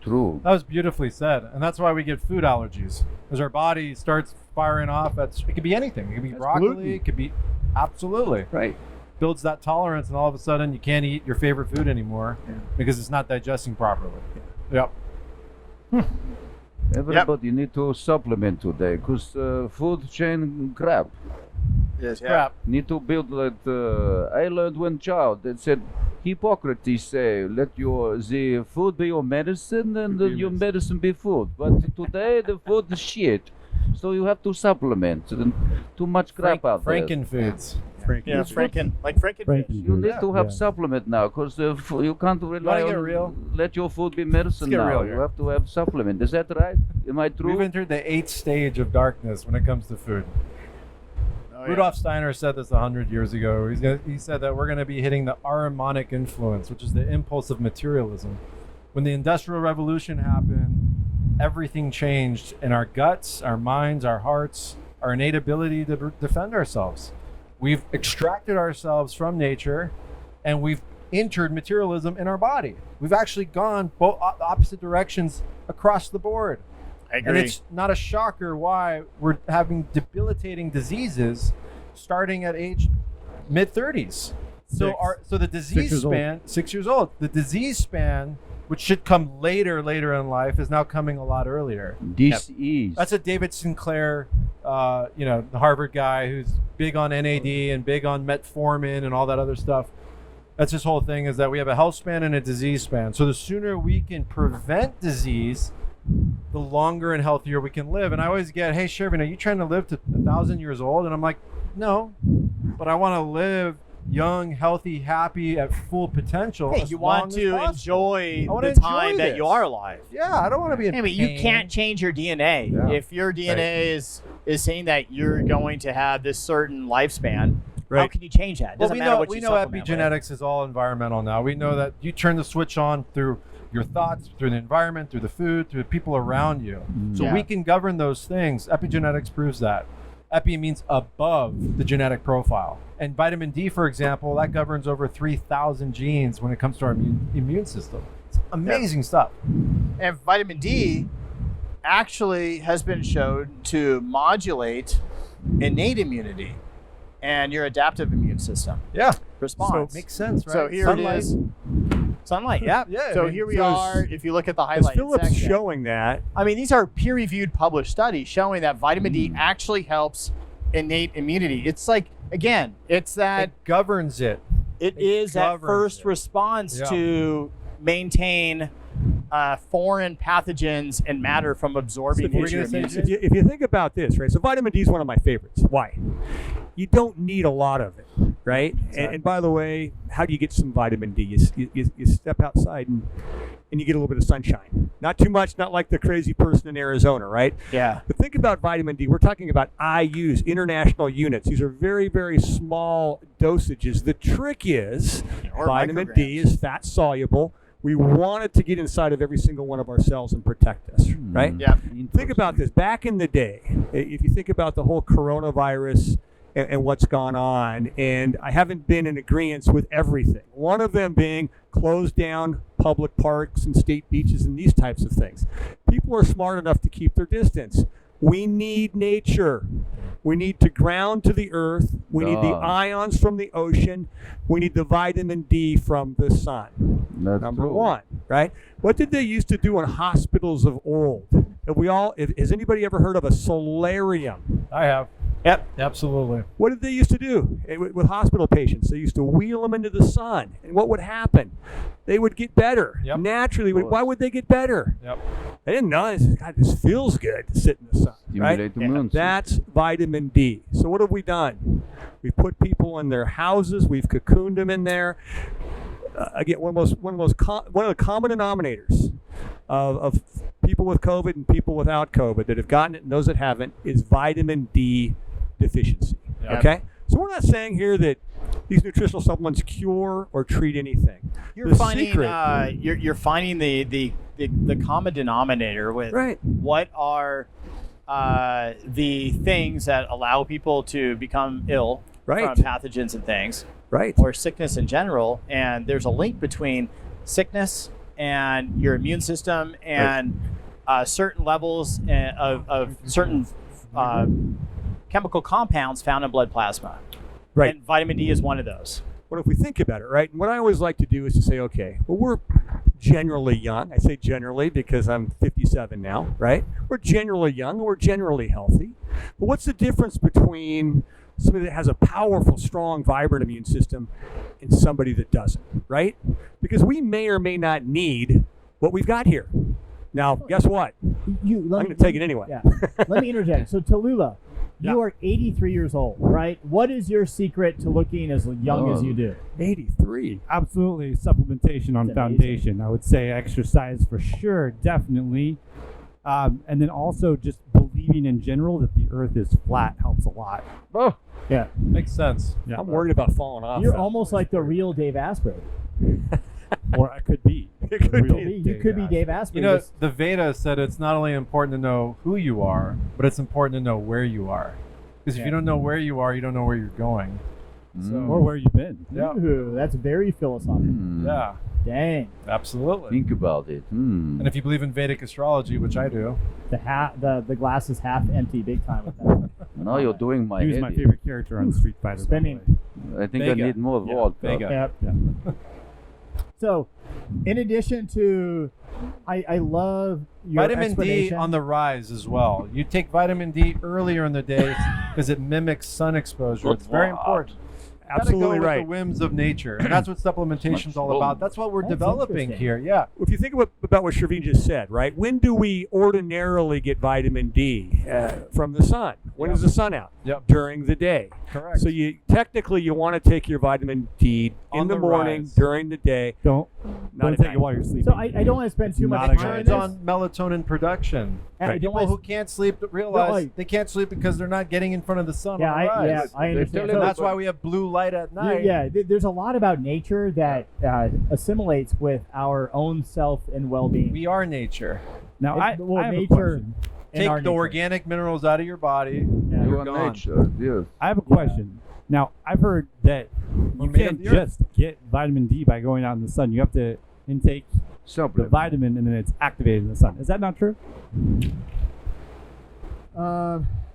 True. That was beautifully said, and that's why we get food allergies, because our body starts firing off. It could be anything. It could be broccoli. gluten. It could be absolutely Right. builds that tolerance, and all of a sudden you can't eat your favorite food anymore because it's not digesting properly. Yep. Everybody need to supplement today, because food chain crap. Yes, Crap. Need to build like I learned when child. They said Hippocrates say, let the food be your medicine and your medicine be food. But today the food is shit, so you have to supplement. And too much crap out there. Frankenfoods. Yeah, Frankenfish. You need to have supplement now, because you can't rely get on real? let your food be medicine get now. real You here. have to have supplement. Is that right? Am I true? We've entered the 8th stage of darkness when it comes to food. Rudolf Steiner said this 100 years ago. He said that we're going to be hitting the Ahrimanic influence, which is the impulse of materialism. When the Industrial Revolution happened, everything changed in our guts, our minds, our hearts, our innate ability to defend ourselves. We've extracted ourselves from nature, and we've entered materialism in our body. We've actually gone both opposite directions across the board. I agree. And it's not a shocker why we're having debilitating diseases starting at age mid-30s. So the disease 6 years old. span, 6 years old, the disease span, which should come later in life, is now coming a lot earlier. Disease. That's a David Sinclair, the Harvard guy who's big on NAD and big on metformin and all that other stuff. That's his whole thing, is that we have a health span and a disease span. So the sooner we can prevent disease, the longer and healthier we can live. And I always get, hey, Shervin, are you trying to live to 1,000 years old? And I'm like, no, but I want to live young, healthy, happy, at full potential. Hey, as you long want as to possible. enjoy I wanna the enjoy time that you this. are alive. Yeah, I don't want to be in I mean, you pain. can't change your DNA. Yeah. If your DNA is saying that you're going to have this certain lifespan, how can you change that? It Well, doesn't matter what we you know supplement with. epigenetics is all environmental now. We know that you turn the switch on through your thoughts, through the environment, through the food, through the people around you. So Yeah. we can govern those things. Epigenetics proves that. Epi means above the genetic profile. And vitamin D, for example, that governs over 3,000 genes when it comes to our immune system. It's amazing stuff. And vitamin D actually has been shown to modulate innate immunity and your adaptive immune system Yeah. response. So makes sense, right? So here Sunlight. it is. Sunlight, yeah. Yeah, So I mean, here we so are. If you look at the As highlighted Philip's section. showing that, I mean, these are peer-reviewed published studies showing that vitamin D actually helps innate immunity. It's like, again, it's that It governs it. it is that governs first it. response Yeah. to maintain foreign pathogens and matter from absorbing So what were into you your gonna immune say, system. if you think about this, right? So vitamin D is one of my favorites. Why? You don't need a lot of it, right? And by the way, how do you get some vitamin D? You step outside and you get a little bit of sunshine. Not too much, not like the crazy person in Arizona, right? Yeah. But think about vitamin D. We're talking about IUs, international units. These are very, very small dosages. The trick is Or vitamin D is fat soluble. We want it to get inside of every single one of our cells and protect us, right? Yeah. Think about this. Back in the day, if you think about the whole coronavirus and what's gone on, and I haven't been in agreement with everything. One of them being close down public parks and state beaches and these types of things. People are smart enough to keep their distance. We need nature. We need to ground to the earth. We need the ions from the ocean. We need the vitamin D from the sun. That's Number true. one, right? What did they used to do in hospitals of old? Has anybody ever heard of a solarium? I have. Yep. Absolutely. What did they used to do with hospital patients? They used to wheel them into the sun. And what would happen? They would get better. Yep. Naturally. Why would they get better? Yep. They didn't know. God, this feels good to sit in the sun. Right? Stimulate the immune system. That's vitamin D. So what have we done? We've put people in their houses. We've cocooned them in there. again, one of the common denominators of people with COVID and people without COVID that have gotten it and those that haven't is vitamin D deficiency. Yep. Okay, so we're not saying here that these nutritional supplements cure or treat anything. You're The finding secret- you're finding the common denominator with Right. what are the things that allow people to become ill Right. from pathogens and things, Right. or sickness in general. And there's a link between sickness and your immune system and certain levels of certain chemical compounds found in blood plasma. Right. And vitamin D is one of those. What if we think about it, right? And what I always like to do is to say, okay, well, we're generally young. I say generally because I'm 57 now, right? We're generally young and we're generally healthy. But what's the difference between somebody that has a powerful, strong, vibrant immune system and somebody that doesn't, right? Because we may or may not need what we've got here. Now, guess what? I'm going to take it anyway. Yeah. Let me interject. So, Tallulah, you are 83 years old, right? What is your secret to looking as young as you do? 83. Absolutely, supplementation on That's amazing. foundation. I would say exercise for sure, definitely. And then also just believing in general that the earth is flat helps a lot. Oh, Yeah. Makes sense. Yeah. I'm worried about falling off. You're though. almost like the real Dave Asprey. Or I could be. It could The real be. You could be Dave Asprey. You know, Just- the Vedas said it's not only important to know who you are, but it's important to know where you are. Because if Yeah. you don't know where you are, you don't know where you're going. So, Or where you've been. yeah. Ooh, that's very philosophical. Yeah, Dang. absolutely. think about it. And if you believe in Vedic astrology, which I do, The glass is half empty, big time with that. Now you're doing my He was head. my favorite character on Street Fighter. by the Spinning. way. I think Vega. I need more Yeah, vodka. Vega. Yep. Yeah. So, in addition to, I love your vitamin D explanation. on the rise as well. You take vitamin D earlier in the day because it mimics sun exposure. It's very important. Gotta Absolutely go with right. the whims of nature, and that's what supplementation is all about. That's what we're That's developing interesting. here. Yeah. If you think about what Shervin just said, right? When do we ordinarily get vitamin D from the sun? When is the sun out? Yep. During the day. Correct. So you technically you want to take your vitamin D in On the the morning, rise. during the day. Don't Not at take night. it while you're sleeping. So I don't want to spend too Not much a time good on Turns this. on melatonin production. I don't People wanna- who can't sleep realize like- they can't sleep because they're not getting in front of the sun Yeah, on the rise. I understand. And that's why we have blue light at night. Yeah, there's a lot about nature that assimilates with our own self and well-being. We are nature. Now, I have a nature question. in Take our the nature. organic minerals out of your body. Yeah. You You're are gone. nature, yes. I have a question. Now, I've heard that you made can't of the earth. just get vitamin D by going out in the sun. You have to intake the Supplement. vitamin and then it's activated in the sun. Is that not true?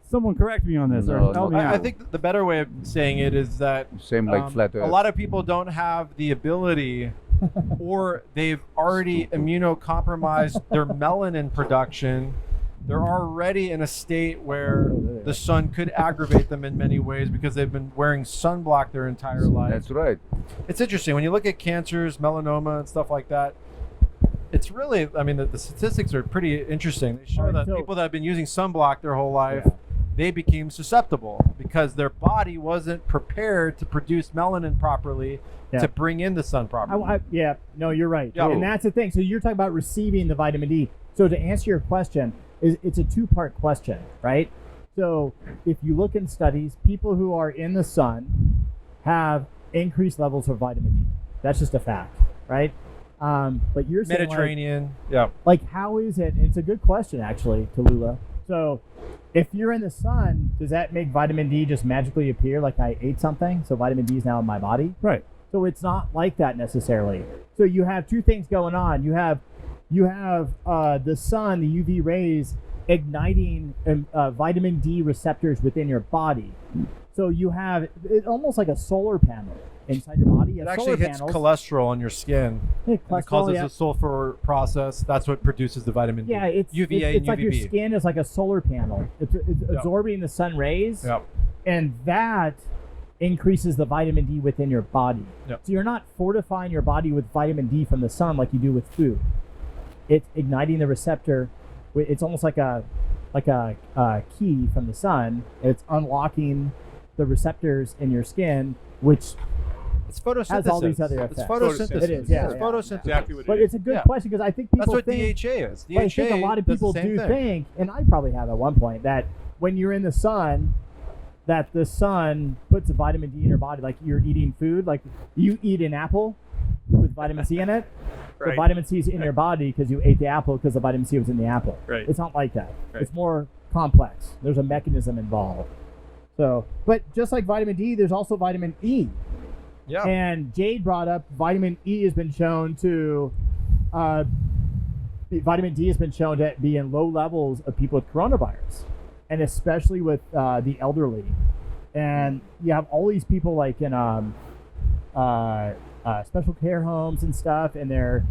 Someone correct me on this No, or help me no. out. I think the better way of saying it is that Same like flat a earth. lot of people don't have the ability or they've already immunocompromised their melanin production. They're already in a state where the sun could aggravate them in many ways because they've been wearing sunblock their entire life. That's right. It's interesting when you look at cancers, melanoma, and stuff like that. It's really, I mean, the statistics are pretty interesting. They show Alright, that so- people that have been using sunblock their whole life, they became susceptible because their body wasn't prepared to produce melanin properly Yeah. to bring in the sun properly. Yeah, no, you're right. Yeah. And that's the thing. So you're talking about receiving the vitamin D. So to answer your question, it's a two-part question, right? So if you look in studies, people who are in the sun have increased levels of vitamin D. That's just a fact, right? But you're saying Mediterranean, yeah. like how is it? It's a good question actually, Tallulah. So if you're in the sun, does that make vitamin D just magically appear like I ate something? So vitamin D is now in my body? right. So it's not like that necessarily. So you have two things going on. You have the sun, the UV rays, igniting vitamin D receptors within your body. So you have it's almost like a solar panel inside your body. You It have actually solar hits panels. cholesterol on your skin. Yeah, And it cholesterol, causes yeah. a sulfur process. That's what produces the vitamin D. Yeah, it's UVA it's and like your UVB. skin is like a solar panel. It's absorbing the sun rays, Yep. and that increases the vitamin D within your body. Yep. So you're not fortifying your body with vitamin D from the sun like you do with food. It's igniting the receptor. It's almost like a key from the sun. It's unlocking the receptors in your skin, which It's photosynthesis. has all these other It's effects. photosynthesis. It is, yeah, It's yeah. photosynthesis. Exactly what But it it's a good Yeah. question because I think people That's what think, DHA is. but I DHA think a lot of does the people same do thing. think, and I probably have at one point, that when you're in the sun, that the sun puts vitamin D in your body. Like you're eating food, like you eat an apple with vitamin C in it. The Right. vitamin C is in your body because you ate the apple because the vitamin C was in the apple. Right. It's not like that. Right. It's more complex. There's a mechanism involved. So, but just like vitamin D, there's also vitamin E. Yeah. And Jade brought up vitamin E has been shown to, vitamin D has been shown to be in low levels of people with coronavirus, and especially with the elderly. And you have all these people like in special care homes and stuff, and they're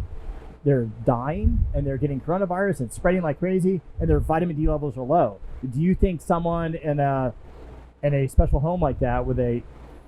dying and they're getting coronavirus and spreading like crazy, and their vitamin D levels are low. Do you think someone in a special home like that, where they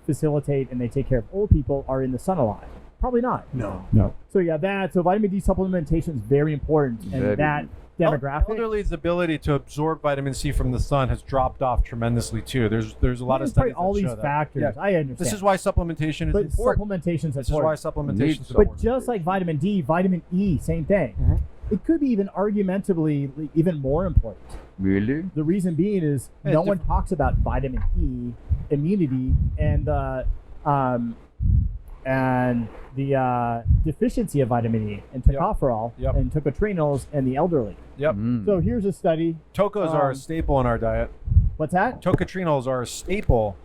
facilitate and they take care of old people, are in the sun a lot? Probably not. No. So yeah, so vitamin D supplementation is very important, and Very that demographic. Elderly's ability to absorb vitamin C from the sun has dropped off tremendously too. There's a lot of There's probably studies all that these show that. factors. Yeah. I understand. This is why supplementation is but important. supplementation's This is why important. supplementation is But important. just like vitamin D, vitamin E, same thing. Mhm. It could be even argumentably even more important. Really? The reason being is Yeah, no one talks about vitamin E, immunity, and the deficiency of vitamin E and Yep. tocopherol Yep. and tocotrienols in the elderly. Yep. Mm. So here's a study. Tocos are a staple in our diet. What's that? Tocotrienols are a staple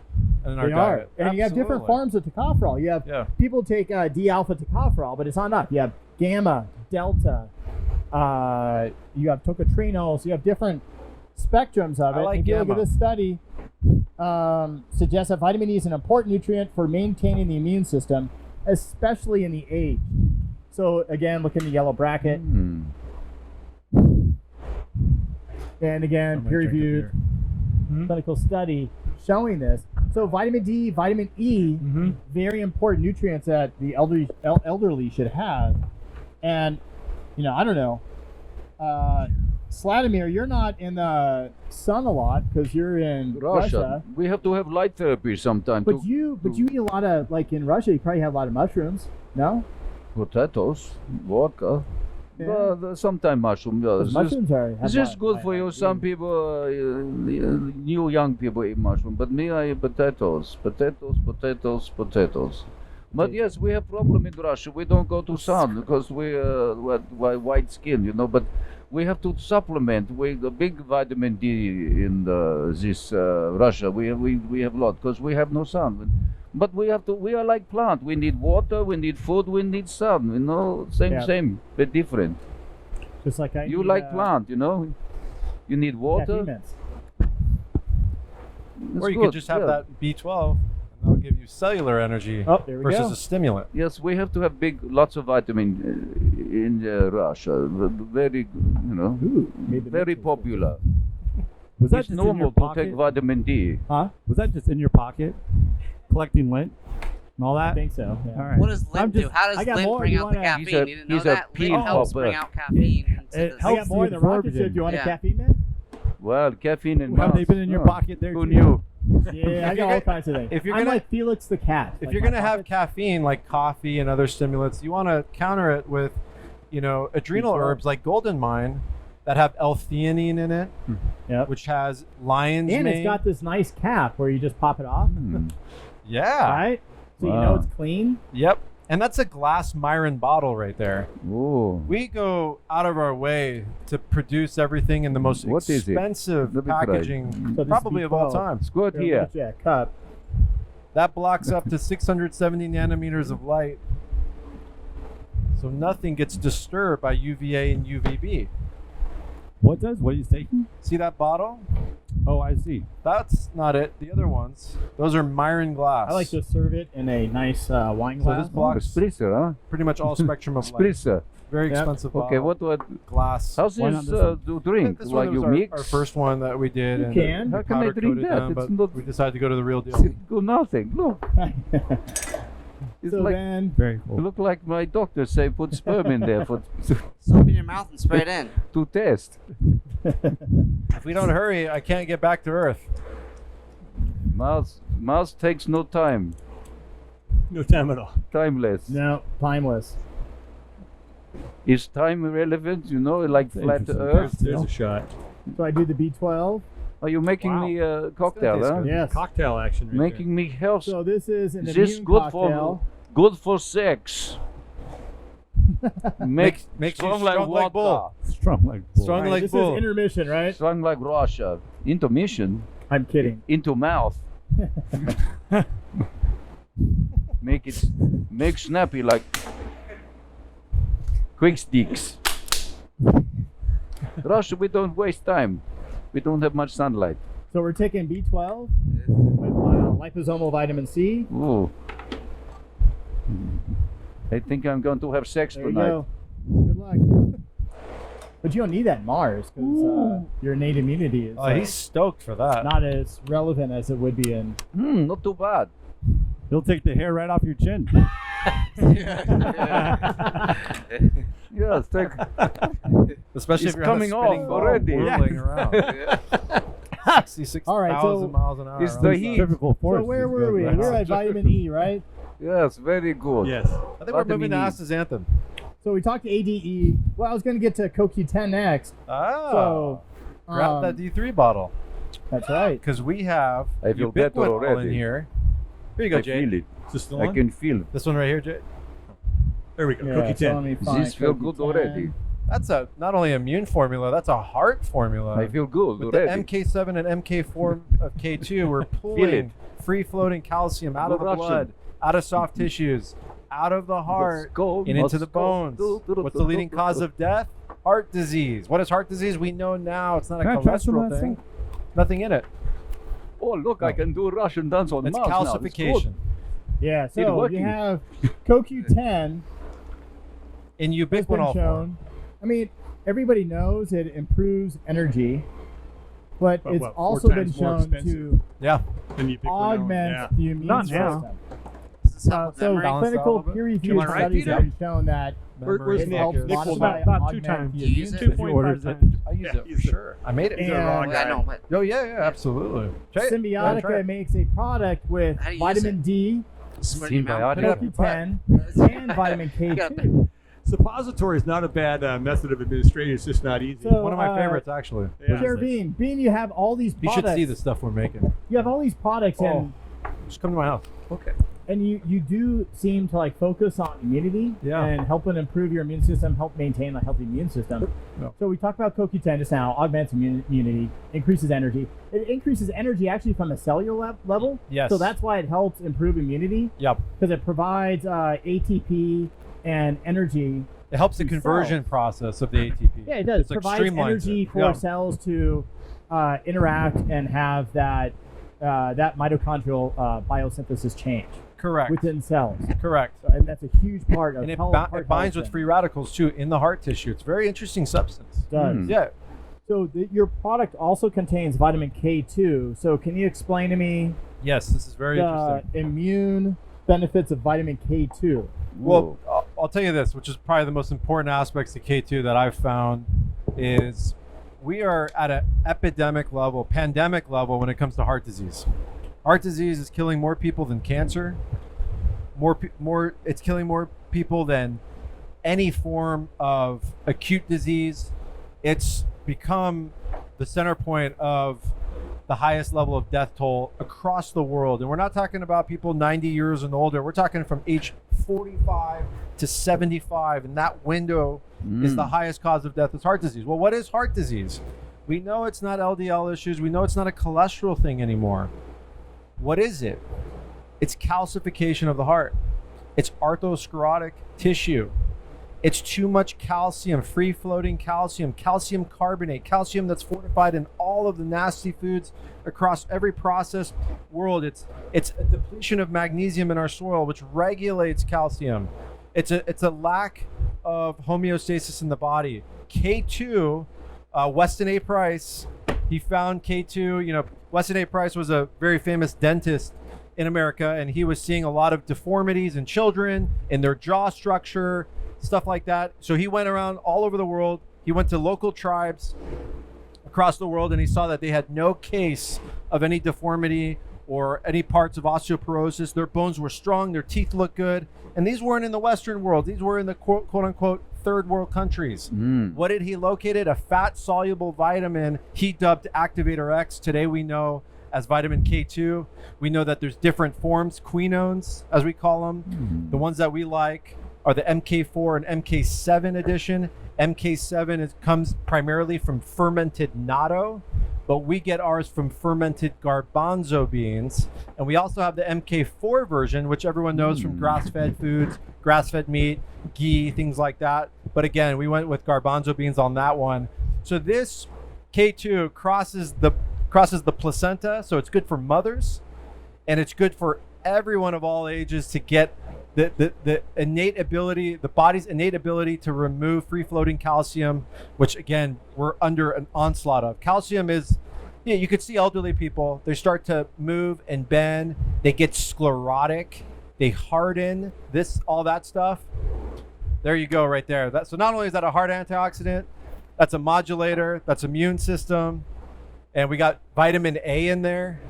in our They are. diet. And you have different Absolutely. forms of tocopherol. You have Yeah. people take D-alpha tocopherol, but it's not enough. You have gamma, delta, you have tocotrienols, you have different spectrums of I it. like If you look gamma. at this study, suggests that vitamin E is an important nutrient for maintaining the immune system, especially in the aged. So again, look in the yellow bracket. Mm. And again, I'm gonna drink a peer-reviewed clinical study showing this. So vitamin D, vitamin E, very important nutrients that the elderly should have. And, I don't know. Sladimir, you're not in the sun a lot because you're in Russia. We have to have light therapy sometime. But you eat a lot of, like in Russia, you probably have a lot of mushrooms. No? Potatoes, vodka. Yeah. Sometimes mushroom. Yeah, Because mushrooms are. This is good for you. Some people, new young people eat mushroom, but me, I eat potatoes. But yes, we have problem in Russia. We don't go to sun because we're white skin, But we have to supplement with a big vitamin D in this Russia. We have a lot because we have no sun. But we are like plant. We need water, we need food, we need sun. Same, but different. Just like You like plant, You need water. Caffeine. It's Or you good, could just have yeah. that B12, and that'll give you cellular energy Oh, there we versus go. a stimulant. Yes, we have to have lots of vitamin in Russia. Very, Ooh, made the very mixes. popular. Was that It's just in your normal to pocket? take vitamin D. Huh? Was that just in your pocket, collecting lint and all I that? think so. Yeah. All right. What does I'm Lint do? just- How I does got Lint more. bring You out the wanna- He's caffeine? a- You didn't know he's a that? pea Lint helps popper. bring out caffeine. It into I helps got more in the absorb rocket it ship. Do you want Yeah. a caffeine man? Well, caffeine and Have mouse. they been in your Oh, pocket there Who too? knew? Yeah, I got all kinds of things. if you're I'm gonna- like Felix the cat. If Like you're my going to have pockets. caffeine like coffee and other stimulants, you want to counter it with, adrenal B12. herbs like golden mine that have L-theanine in it, Yep. which has lion's And mane. it's got this nice cap where you just pop it off, Yeah. right? So you Wow. know it's clean. Yep. And that's a glass Myron bottle right there. Ooh. We go out of our way to produce everything in the most What is it? expensive Let me try. packaging So this probably of all B12. time. It's good Here, here. look at that cup. That blocks up to 670 nanometers of light. So nothing gets disturbed by UVA and UVB. What does? What are you taking? See that bottle? Oh, I see. That's not it. The other ones, those are Myron glass. I like to serve it in a nice wine So glass. this blocks Spritzer, pretty much all spectrum of light. Spritzer. Very Yep. expensive Okay, bottle. what? Glass. How's Why not this this one? to drink? This one Like was you our, mix? our first one that we did. You and can. How can I powder drink coated that? them, It's but not- we decided to go to the real deal. Do nothing. Look, it's so like then, Very cool. look like my doctor say put sperm in there for Soap in your mouth and spray it in. to test. If we don't hurry, I can't get back to Earth. Mouse takes no time. No time at all. Timeless. No, timeless. Is time irrelevant? You know, like flat Earth. There's a shot. So I do the B12. Are you making me a cocktail, huh? Yes. Cocktail action. Right Making me healthy. So this is an Is this immune good cocktail. good for sex? Makes you strong strong like bull. Strong like bull. Strong All right, like this bull. is intermission, right? Strong like Russia. Intermission. I'm kidding. Into mouth. Make snappy like quick sticks. Russia, we don't waste time. We don't have much sunlight. So we're taking B12 with liposomal vitamin C. Ooh. I think I'm going to have sex There you tonight. go. Good luck. But you don't need that in Mars because your innate immunity is He's stoked for that. not as relevant as it would be in. Not too bad. He'll take the hair right off your chin. Yes, take. Especially It's if you're on a coming spinning off ball already. whirling around. 66,000 All right, so- miles an hour. It's on the the heat. Typical force. So where these were guys we? are. We're at vitamin E, right? Yes, very good. Yes. I think we're moving to Astaxanthin. So we talked to ADE. Well, I was going to get to CoQ10 next. Ah. So grab that D3 bottle. That's right. Because we have I feel better ubiquitol already. in here. Here you go, I Jay. feel it. Is this the I one? can feel it. This one right here, Jay. There we go. Yeah, Cookie so 10. let me find This feel good CoQ10. already. That's a not only immune formula, that's a heart formula. I feel good With already. the MK7 and MK4 of K2, we're pulling free-floating calcium out of the Russian. blood, out of soft tissues, out of the heart, go, and into the let's go. bones. What's the leading cause of death? Heart disease. What is heart disease? We know now. It's not a Can I try some of cholesterol that thing. stuff? Nothing in it. Oh, look, I can do a Russian dance on It's mouse now. It's good. calcification. Yeah, It's so you working. have CoQ10 In has been ubiquinol form. shown. I mean, everybody knows it improves energy, but But it's what, 4 also been times more shown expensive? to Yeah. Then you pick augment yeah. the immune Not system. now. Does this help with So memory? Balance that a clinical little bit. peer-reviewed Am I right, studies Peter? have been shown that Where's it Nick? helps Nick will modify about augment 2 times. the Do you immune use it? system. If you ordered that. I use Yeah, it use for it. sure. I made it. And- You're the wrong Yeah, I guy. know, but Oh yeah, absolutely. Try it. Yeah, try Symbiotica it. makes a product with How do you use vitamin D, smart in your mouth. Symbiotic. CoQ10, and vitamin You gotta K2. Suppository is not a bad method of administration. It's just not easy. So, One of my favorites, actually. Yeah. Bean, you have all these You products. should see the stuff we're making. You have all these products, and Just come to my house. Okay. and you do seem to like focus on immunity Yeah. and helping improve your immune system, help maintain a healthy immune system. Yeah. So we talked about CoQ10 just now, augments immunity, increases energy. It increases energy actually from a cellular level. Yes. So that's why it helps improve immunity Yep. because it provides ATP and energy. It helps the to conversion cells. process of the ATP. Yeah, it does. It's like Provides streamlines energy it. for Yeah. cells to interact and have that mitochondrial biosynthesis change Correct. within cells. Correct. So, and that's a huge part of And it, heart it binds with health free radicals too in the heart tissue. It's a very interesting substance. and does. Hmm. Yeah. So your product also contains vitamin K2. So can you explain to me Yes, this is very the interesting. immune benefits of vitamin K2? Well, I'll tell you this, which is probably the most important aspects of K2 that I've found is we are at an epidemic level, pandemic level when it comes to heart disease. Heart disease is killing more people than cancer. It's killing more people than any form of acute disease. It's become the center point of the highest level of death toll across the world. And we're not talking about people 90 years and older. We're talking from age 45 to 75. And that window is the highest cause of death is heart disease. Well, what is heart disease? We know it's not LDL issues. We know it's not a cholesterol thing anymore. What is it? It's calcification of the heart. It's arthrosclerotic tissue. It's too much calcium, free-floating calcium, calcium carbonate, calcium that's fortified in all of the nasty foods across every processed world. It's a depletion of magnesium in our soil, which regulates calcium. It's a lack of homeostasis in the body. K2, Weston A. Price, he found K2. You know, Weston A. Price was a very famous dentist in America, and he was seeing a lot of deformities in children, in their jaw structure, stuff like that. So he went around all over the world. He went to local tribes across the world, and he saw that they had no case of any deformity or any parts of osteoporosis. Their bones were strong, their teeth looked good. And these weren't in the Western world. These were in the quote unquote third world countries. What did he locate? A fat soluble vitamin he dubbed Activator X. Today we know as vitamin K2. We know that there's different forms, quinones, as we call them. The ones that we like are the MK4 and MK7 edition. MK7 comes primarily from fermented natto, but we get ours from fermented garbanzo beans. And we also have the MK4 version, which everyone knows from grass-fed foods, grass-fed meat, ghee, things like that. But again, we went with garbanzo beans on that one. So this K2 crosses the placenta, so it's good for mothers, and it's good for everyone of all ages to get the innate ability, the body's innate ability to remove free-floating calcium, which again, we're under an onslaught of. Calcium is, you could see elderly people, they start to move and bend, they get sclerotic, they harden, all that stuff. There you go right there. So not only is that a heart antioxidant, that's a modulator, that's immune system, and we got vitamin A in there.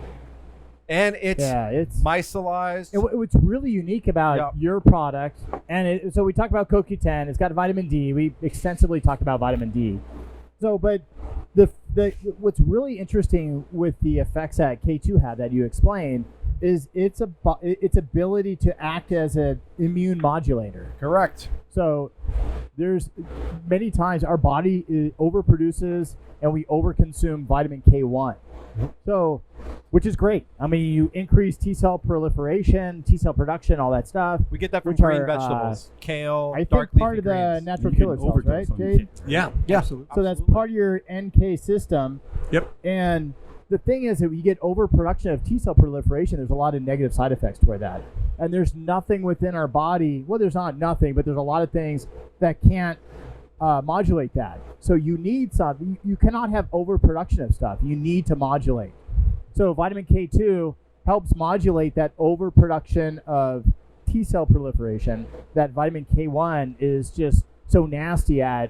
And it's micellized. What's really unique about your product, and so we talked about CoQ10. It's got vitamin D. We extensively talked about vitamin D. So, but what's really interesting with the effects that K2 had that you explained is its ability to act as an immune modulator. Correct. So there's many times our body overproduces and we overconsume vitamin K1. So, which is great. I mean, you increase T cell proliferation, T cell production, all that stuff. We get that from green vegetables, kale, I dark think part leafy of the greens. natural killer cells, right, Jade? Yeah, absolutely. So that's part of your NK system. Yep. And the thing is that you get overproduction of T cell proliferation. There's a lot of negative side effects toward that. And there's nothing within our body. Well, there's not nothing, but there's a lot of things that can't modulate that. So you need something. You cannot have overproduction of stuff. You need to modulate. So vitamin K2 helps modulate that overproduction of T cell proliferation. That vitamin K1 is just so nasty at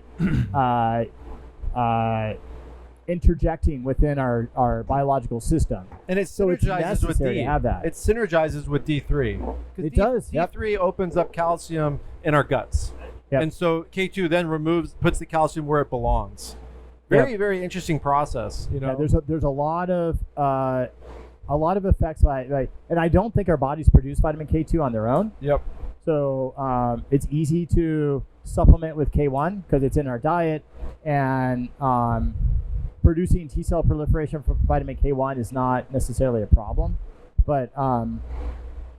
interjecting within our biological system. And it so it's synergizes with necessary D. to have that. It synergizes with D3. It does. D3 opens up calcium in our guts. Yep. And so K2 then puts the calcium where it belongs. Very, very interesting process. You know, there's a lot of effects, and I don't think our bodies produce vitamin K2 on their own. Yep. So it's easy to supplement with K1 because it's in our diet, and producing T cell proliferation from vitamin K1 is not necessarily a problem, but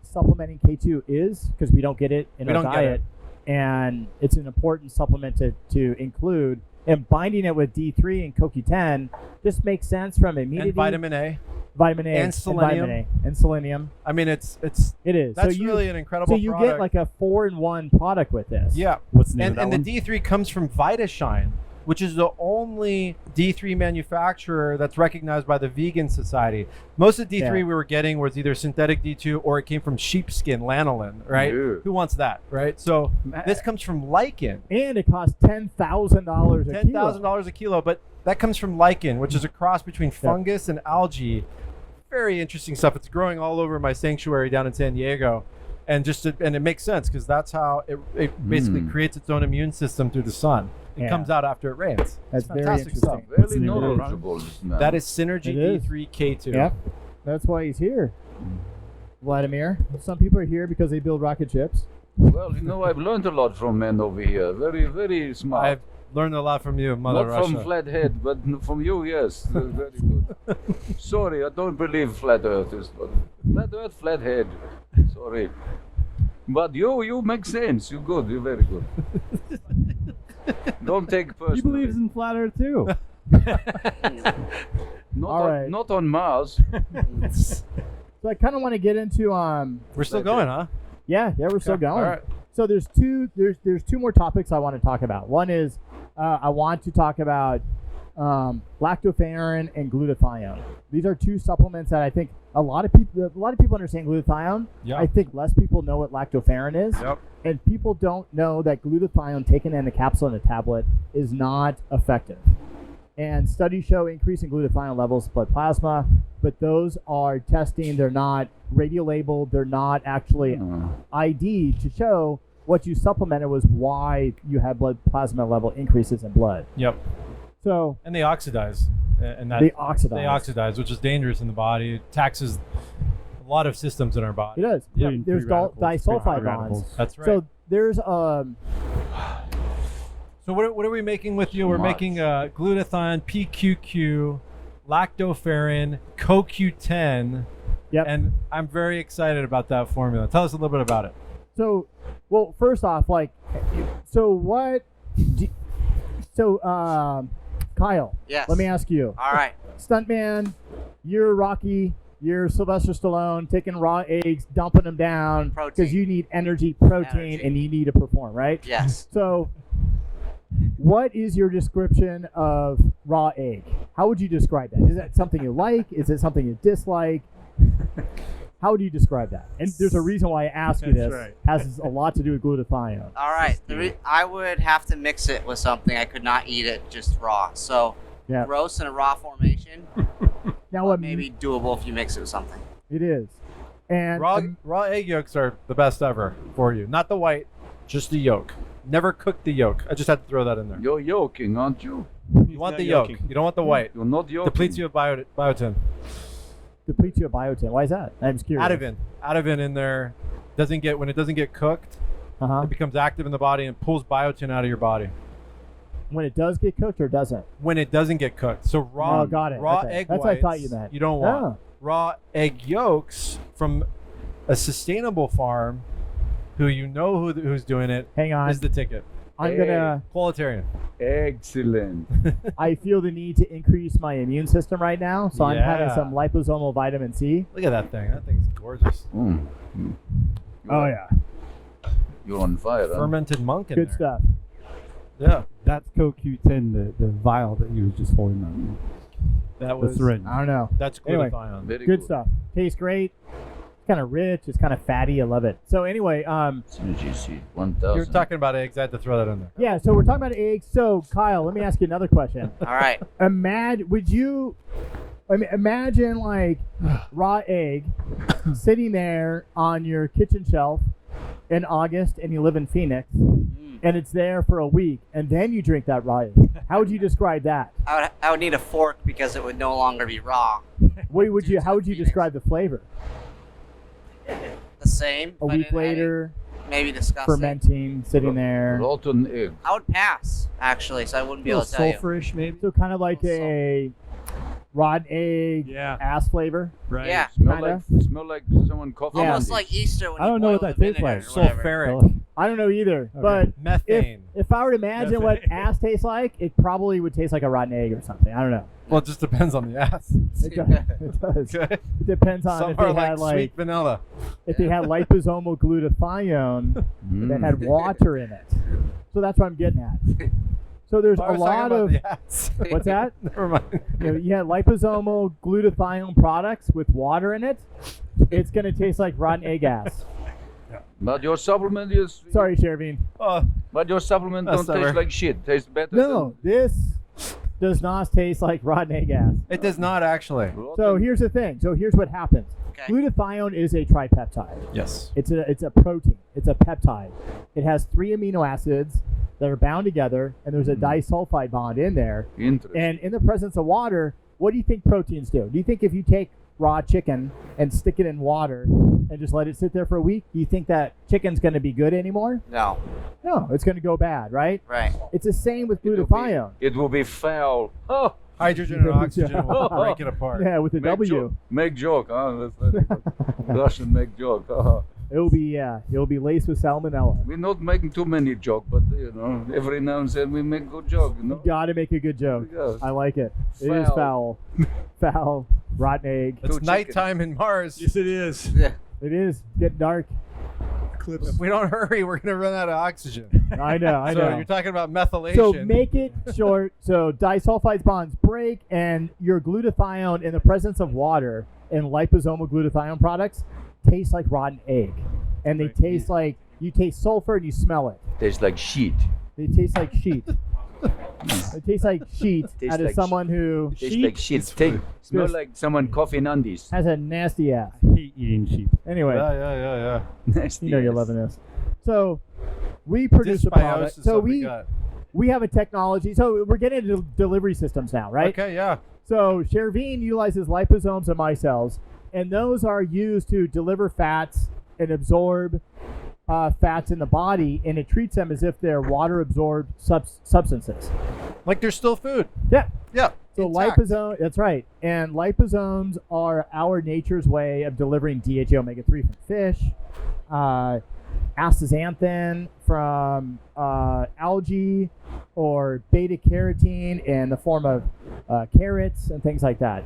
supplementing K2 is, because we don't get it in our diet, and it's an important supplement to include. And binding it with D3 and CoQ10 just makes sense from immunity. And vitamin A. Vitamin A and selenium. And selenium. I mean, it is. That's really an incredible So you product. get like a 4-in-1 product with this. Yeah. What's the name of that and one? the D3 comes from VitaShine, which is the only D3 manufacturer that's recognized by the Vegan Society. Most of the D3 we were getting was either synthetic D2 or it came from sheepskin, lanolin, right? Yeah. Who wants that, right? So this comes from lichen. And it costs $10,000 a kilo. $10,000 a kilo, but that comes from lichen, which is a cross between fungus and algae. Very interesting stuff. It's growing all over my sanctuary down in San Diego. And it makes sense because that's how it basically creates its own immune system through the sun. It comes out after it rains. That's very fantastic interesting. stuff. Very knowledgeable, this man. That is Synergy D3K2. Yep. That's why he's here. Vladimir. Some people are here because they build rocket ships. Well, I've learned a lot from men over here. Very, very smart. I've learned a lot from you, Mother Not Russia. from Flathead, but from you, yes. Very good. Sorry, I don't believe Flat Earth is Flat Earth, Flathead. Sorry. But you make sense. You're good. You're very good. Don't take personally. He believes in flat Earth too. Not on Mars. So I kind of want to get into We're still going, huh? Yeah, we're still going. All right. So there's two more topics I want to talk about. One is I want to talk about lactoferrin and glutathione. These are two supplements that I think a lot of people understand glutathione. Yeah. I think less people know what lactoferrin is. Yep. And people don't know that glutathione taken in a capsule and a tablet is not effective. and studies show increase in glutathione levels in blood plasma, but those are testing. They're not radio labeled. They're not actually ID to show what you supplemented was why you had blood plasma level increases in blood. Yep. So And they oxidize. And that they oxidize. They oxidize, which is dangerous in the body. It taxes a lot of systems in our body. It does. Yeah. There's disulfide bonds. That's right. So there's So what are we making with you? We're making glutathione, PQQ, lactoferrin, CoQ10. Yep. And I'm very excited about that formula. Tell us a little bit about it. So, well, first off, like, so what? Kyle. Yes. Let me ask you. All right. Stuntman, you're Rocky. You're Sylvester Stallone, taking raw eggs, dumping them down because you need protein, and you need to perform, right? Yes. So, what is your description of raw egg? How would you describe that? Is that something you like? Is it something you dislike? How would you describe that? And there's a reason why I ask you this. right. Has a lot to do with glutathione. All right. I would have to mix it with something. I could not eat it just raw. So, Yeah. roast in a raw formation. Now what? Maybe doable if you mix it with something. It is. And Raw egg yolks are the best ever for you. Not the white, just the yolk. Never cook the yolk. I just had to throw that in there. You're yolking, aren't you? You want the yolk. You don't want the white. You're not yolking. Depletes you of biotin. depletes you of biotin. Why is that? I'm just curious. Atavin in there when it doesn't get cooked, it becomes active in the body and pulls biotin out of your body. When it does get cooked or doesn't? When it doesn't get cooked. So raw, got it. raw Okay. egg That's whites, what I thought you meant. you don't want. Oh. Raw egg yolks from a sustainable farm who's doing it. Hang on. Is the ticket. I'm gonna Qualitarian. Excellent. I feel the need to increase my immune system right now, so I'm having some liposomal vitamin C. Look at that thing. That thing's gorgeous. Oh yeah. You're on fire, huh? Fermented monk in Good there. stuff. Yeah. That's CoQ10, the vial that you was just holding on. That The was syringe. I don't know. That's Anyway, glutathione. Very good stuff. Tastes great. It's kind of rich. It's kind of fatty. I love it. So anyway, Synergy seed, 1,000. You're talking about eggs. I had to throw that in there. yeah. So we're talking about eggs. So Kyle, let me ask you another question. All right. Imagine like raw egg sitting there on your kitchen shelf in August, and you live in Phoenix, and it's there for a week, and then you drink that raw egg. How would you describe that? I would need a fork because it would no longer be raw. How would you describe the flavor? The same. A week later, maybe disgusting. fermenting, sitting there. Rotten egg. I would pass, actually, so I wouldn't be able to tell you. Sulfurish, maybe. So kind of like a raw egg ass flavor. Right. Yeah. Smell like someone coughing. Almost like Easter when I don't know what that tastes like. Sulfuric. I don't know either, but Methane. if I were to imagine what ass tastes like, it probably would taste like a rotten egg or something. I don't know. Well, it just depends on the ass. It does. It does. It depends on Some if are they had sweet vanilla. if they had liposomal glutathione that had water in it. So that's what I'm getting at. So there's I a was talking lot about of the ass. what's that? Never mind. You had liposomal glutathione products with water in it. It's gonna taste like rotten egg ass. But your supplement is. Sorry, Shervin. But your supplement That's don't taste never- like shit. Tastes better. No, this does not taste like rotten egg ass. It does not actually. So here's the thing. So here's what happens. Okay. Glutathione is a tripeptide. Yes. It's a protein. It's a peptide. It has 3 amino acids that are bound together, and there's a disulfide bond in there. Interesting. And in the presence of water, what do you think proteins do? Do you think if you take raw chicken and stick it in water and just let it sit there for a week, do you think that chicken's going to be good anymore? No. No, it's going to go bad, right? Right. It's the same with glutathione. It will be foul. Oh, Hydrogen and oxygen will break it apart. Yeah, with a W. Make joke, huh? Russian make joke. It'll be laced with salmonella. We're not making too many jokes, but every now and then we make good joke. You gotta make a good joke. Yeah. I like it. It is foul. Foul. Rotten egg. It's nighttime in Mars. Yes, it is. Yeah. It is. Get dark. If we don't hurry, we're gonna run out of oxygen. I know. I So know. you're talking about methylation. So make it short. So disulfides bonds break, and your glutathione in the presence of water and liposomal glutathione products taste like rotten egg, and they taste like you taste sulfur and you smell it. Tastes like shit. They taste like sheet. It tastes like sheet Tastes out of like someone who Tastes like shit. Smell like someone coughing on this. has a nasty ass. I hate eating sheep. Anyway, Yeah. Nasty you know you're ass. loving this. So we produce a product. Dysbiosis So of the we gut. we have a technology. So we're getting into delivery systems now, right? Okay, yeah. So Chervine utilizes liposomes and micelles, and those are used to deliver fats and absorb fats in the body, and it treats them as if they're water-absorbed substances. Like they're still food. Yeah. Yeah. So intact. liposome, that's right. And liposomes are our nature's way of delivering DHA omega-3 from fish, astaxanthin from algae, or beta carotene in the form of carrots and things like that.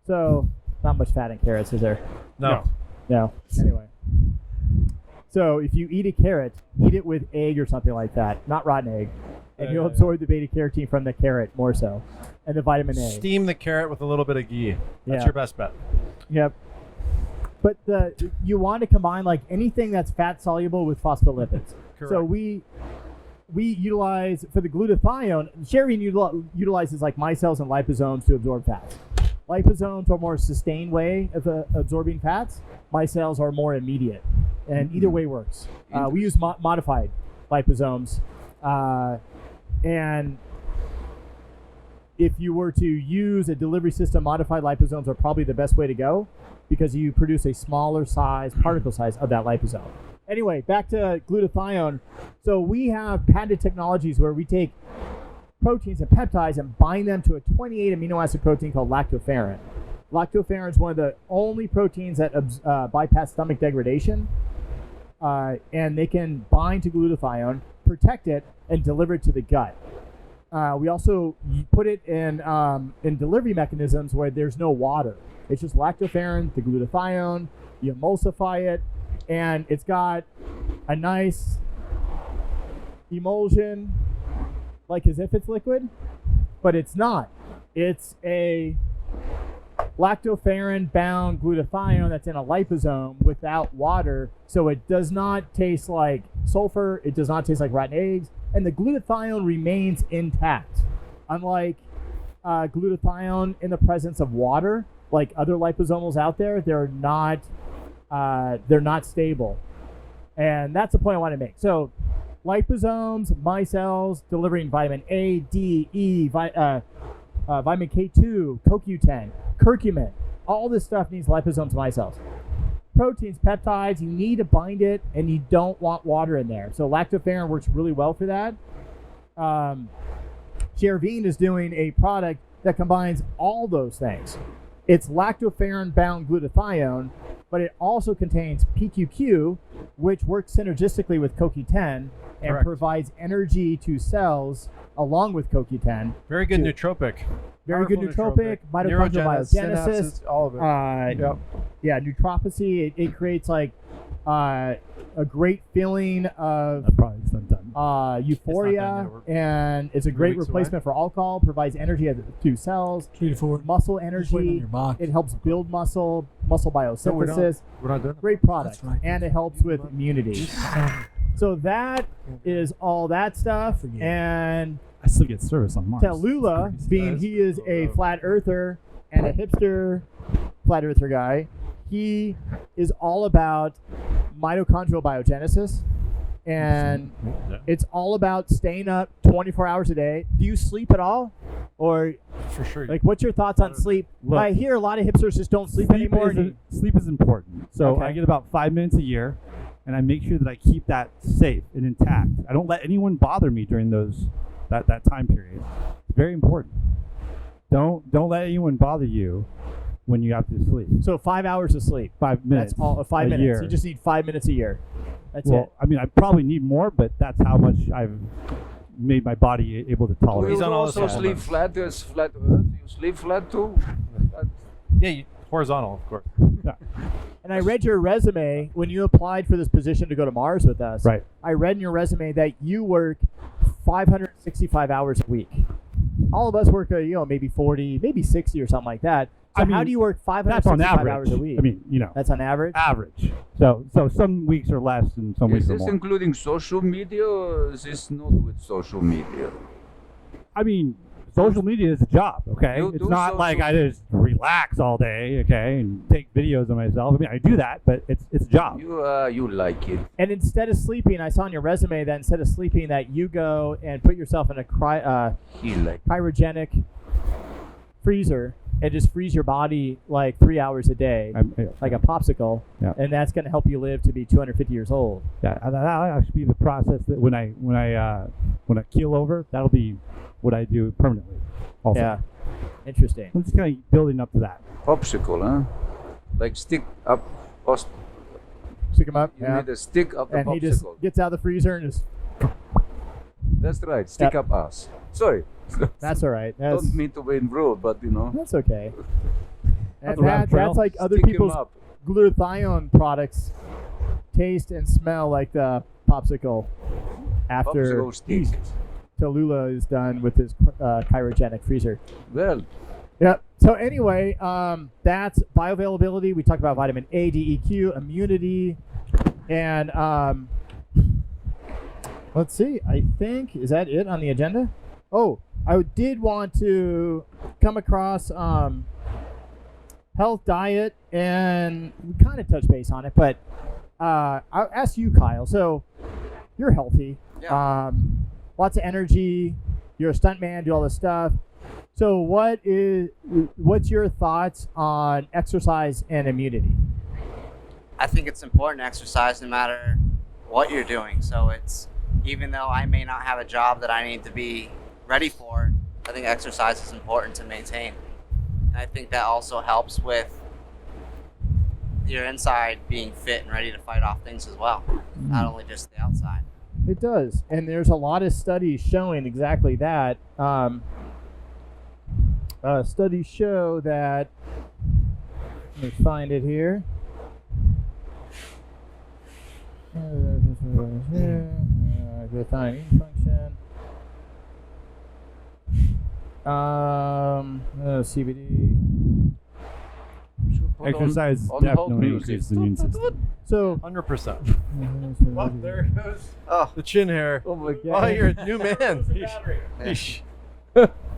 So not much fat in carrots, is there? No. No. Anyway. So if you eat a carrot, eat it with egg or something like that, not rotten egg, and you'll absorb the beta carotene from the carrot more so, and the vitamin A. Steam the carrot with a little bit of ghee. That's Yeah. your best bet. Yep. But you want to combine like anything that's fat soluble with phospholipids. So Correct. we utilize for the glutathione. Chervine utilizes like micelles and liposomes to absorb fats. Liposomes are a more sustained way of absorbing fats. Micelles are more immediate, and either way works. We use modified liposomes, and if you were to use a delivery system, modified liposomes are probably the best way to go because you produce a smaller size, particle size of that liposome. Anyway, back to glutathione. So we have patented technologies where we take proteins and peptides and bind them to a 28 amino acid protein called lactoferrin. Lactoferrin is one of the only proteins that bypass stomach degradation, and they can bind to glutathione, protect it, and deliver it to the gut. We also put it in delivery mechanisms where there's no water. It's just lactoferrin, the glutathione, you emulsify it, and it's got a nice emulsion, like as if it's liquid, but it's not. It's a lactoferrin-bound glutathione that's in a liposome without water, so it does not taste like sulfur, it does not taste like rotten eggs, and the glutathione remains intact. Unlike glutathione in the presence of water, like other liposomals out there, they're not stable. And that's the point I want to make. So liposomes, micelles, delivering vitamin A, D, E, vitamin K2, CoQ10, curcumin. All this stuff needs liposomes, micelles. Proteins, peptides, you need to bind it, and you don't want water in there. So lactoferrin works really well for that. Chervine is doing a product that combines all those things. It's lactoferrin-bound glutathione, but it also contains PQQ, which works synergistically with CoQ10 and Correct. provides energy to cells along with CoQ10. Very good nootropic. Very good Powerful nootropic, mitochondrial Neurogenesis, biogenesis, synapses, all of it. Yep. yeah, neutropathy. It creates like a great feeling of That product's not done. euphoria, yet. and it's a great weeks replacement for alcohol. Provides energy to cells, 3 to 4. muscle Just wait on energy. your box. It helps build muscle biosynthesis. We're not done. Great product, That's right. and it helps with immunity. So that is all that stuff, and I still get service on Mars. Tallulah, being he is a flat earther and a hipster flat earther guy, he is all about mitochondrial biogenesis, and it's all about staying up 24 hours a day. Do you sleep at all? Or For sure. like, what's your thoughts on sleep? Look, I hear a lot of hipsters just don't sleep anymore. Sleep is important. So Okay. I get about 5 minutes a year, and I make sure that I keep that safe and intact. I don't let anyone bother me during that time period. It's very important. Don't let anyone bother you when you have to sleep. So 5 hours of sleep. 5 minutes. That's all. 5 a minutes. year. You just need 5 minutes a year. That's Well, it. I mean, I probably need more, but that's how much I've made my body able to Do tolerate. He's you on all the also sleep supplements. flat as flat Earth? You sleep flat too? Yeah, horizontal, of course. And I read your resume when you applied for this position to go to Mars with us. Right. I read in your resume that you work 565 hours a week. All of us work, maybe 40, maybe 60 or something like that. So I mean, how do you work That's on 565 average. hours a week? I mean, that's on average. average. So some weeks are less and some Is weeks are this more. including social media or is this not with social media? I mean, social media is a job, okay? You It's do not like social- I just relax all day, okay, and take videos of myself. I mean, I do that, but it's a job. You like it. And instead of sleeping, I saw on your resume that instead of sleeping, that you go and put yourself in a He like. cryogenic freezer and just freeze your body like 3 hours a day, like a popsicle, Yeah. and that's going to help you live to be 250 years old. Yeah, that'll actually be the process that when I keel over, that'll be what I do permanently. Also. Yeah, interesting. I'm just kind of building up to that. Popsicle, huh? Like stick up. Stick him up. You Yeah. need a stick up the And popsicle. he just gets out of the freezer and just. That's right. Stick Yep. up ass. Sorry. That's all right. That's, Don't mean to be rude, but you know. that's okay. And That's a rabbit trail. that's like other Stick 'em people's up. glutathione products taste and smell like the popsicle after Popsicle stick. Tallulah is done with his cryogenic freezer. Well, Yep. So anyway, that's bioavailability. We talked about vitamin A, D, E, Q, immunity, and let's see. I think is that it on the agenda? Oh, I did want to come across health, diet, and we kind of touched base on it, but I'll ask you, Kyle. So you're healthy, lots of energy. You're a stuntman, do all this stuff. So what's your thoughts on exercise and immunity? I think it's important to exercise no matter what you're doing. So it's, even though I may not have a job that I need to be ready for, I think exercise is important to maintain. And I think that also helps with your inside being fit and ready to fight off things as well, not only just the outside. It does, and there's a lot of studies showing exactly that. Studies show that. Let me find it here. Glutathione function. CBD. Exercise on hold definitely music. increases the immune system. So 100%. Well, there it goes. Oh, The chin hair. oh my Oh, God. you're a new man. Yeesh.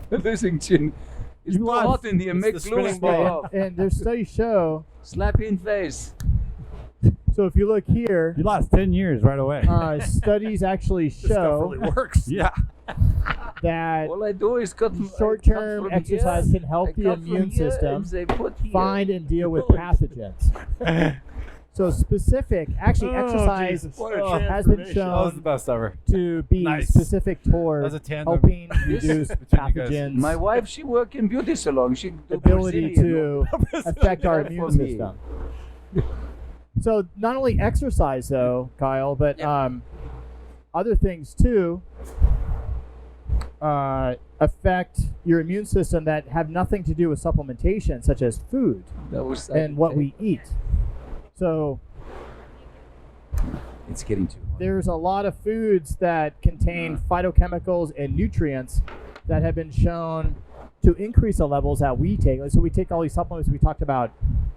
Losing chin. It's too lost- hot in here. it's Make the glue spinning stick ball. off. and their studies show. Slap you in face. So if you look here, You lost 10 years right away. studies actually This stuff show really works. yeah. that All I do is cut. short-term I cut from exercise here, can help I the cut from immune here, system and they put here. find and deal with pathogens. So specific, actually, Oh, exercise Jesus. What a has been transformation. That was the shown best ever. to be Nice. specific toward As a tandem. helping reduce Between you guys. pathogens, My wife, she work in beauty salon. She do ability Brazilian. to affect our For immune me. system. So not only exercise though, Kyle, but other things too affect your immune system that have nothing to do with supplementation, such as food That was and what we eat. So It's getting too hot. there's a lot of foods that contain phytochemicals and nutrients that have been shown to increase the levels that we take. So we take all these supplements. We talked about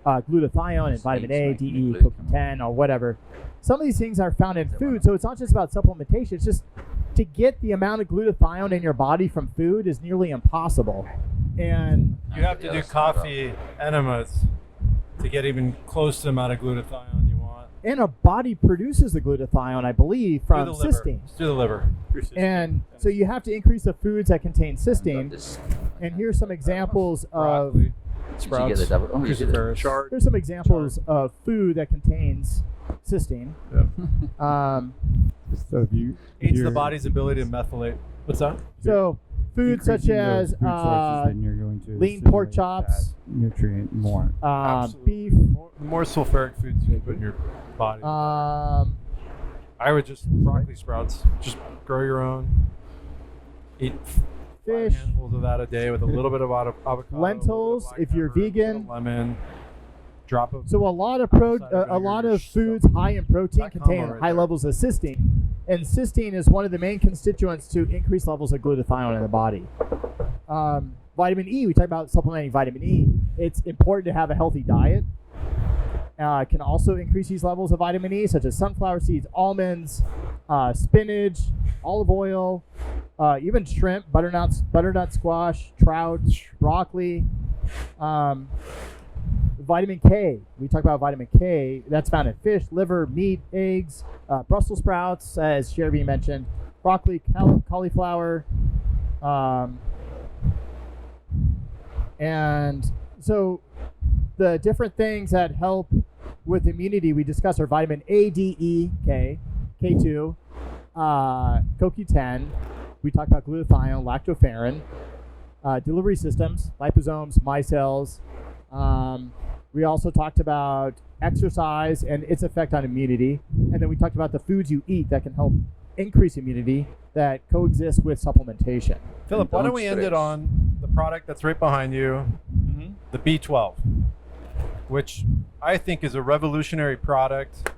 glutathione and vitamin A, D, E, CoQ10, or whatever. Some of these things are found in food, so it's not just about supplementation. It's just to get the amount of glutathione in your body from food is nearly impossible. And You have to do coffee enemas to get even close to the amount of glutathione you want. our body produces the glutathione, I believe, from Through the liver. cysteine. It's through the liver. And so you have to increase the foods that contain cysteine. This- And here's some examples of Broccoli, Did you sprouts, get it? Oh, you did it. cruciferous. Chard. here's some examples of food that contains cysteine. So if you Aids the you're- body's ability to methylate. What's that? So foods such increasing those as food sources, then you're going to lean pork stimulate chops, that nutrient more. beef, The more sulfuric foods you put in your body. I would just broccoli sprouts. Just grow your own. Eat 5 fish. handfuls of that a day with a little bit of avocado. Lentils, a little bit of black if you're pepper, a little bit of vegan. lemon. Drop of. So a lot of a lot of foods high in protein That combo contain right high there. levels of cysteine, and cysteine is one of the main constituents to increase levels of glutathione in the body. Vitamin E, we talk about supplementing vitamin E. It's important to have a healthy diet. Can also increase these levels of vitamin E, such as sunflower seeds, almonds, spinach, olive oil, even shrimp, butternut squash, trout, broccoli, vitamin K. We talk about vitamin K. That's found in fish, liver, meat, eggs, Brussels sprouts, as Sherby mentioned, broccoli, cauliflower, and so the different things that help with immunity we discussed are vitamin A, D, E, K, K2, CoQ10. We talked about glutathione, lactoferrin, delivery systems, liposomes, micelles. We also talked about exercise and its effect on immunity. And then we talked about the foods you eat that can help increase immunity that coexist with supplementation. Philip, why don't we end it on the product that's right behind you, the B12, which I think is a revolutionary product,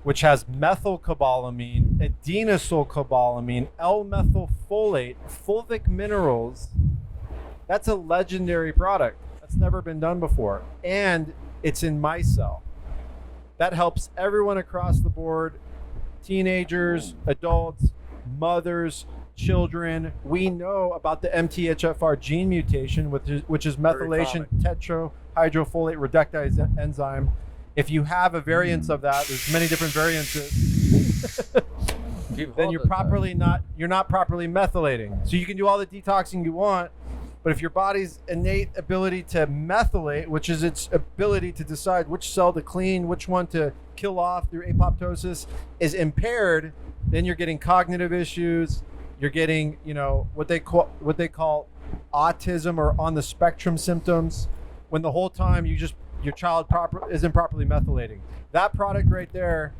which has methylcobalamin, adenosylcobalamin, L-methylfolate, fulvic minerals. That's a legendary product. That's never been done before. And it's in micelle. That helps everyone across the board, teenagers, adults, mothers, children. We know about the MTHFR gene mutation, which is methylation tetrahydrofolate reductase enzyme. If you have a variance of that, there's many different variances, then you're not properly methylating. So you can do all the detoxing you want, but if your body's innate ability to methylate, which is its ability to decide which cell to clean, which one to kill off through apoptosis, is impaired, then you're getting cognitive issues. You're getting, what they call autism or on the spectrum symptoms, when the whole time your child isn't properly methylating. That product right there,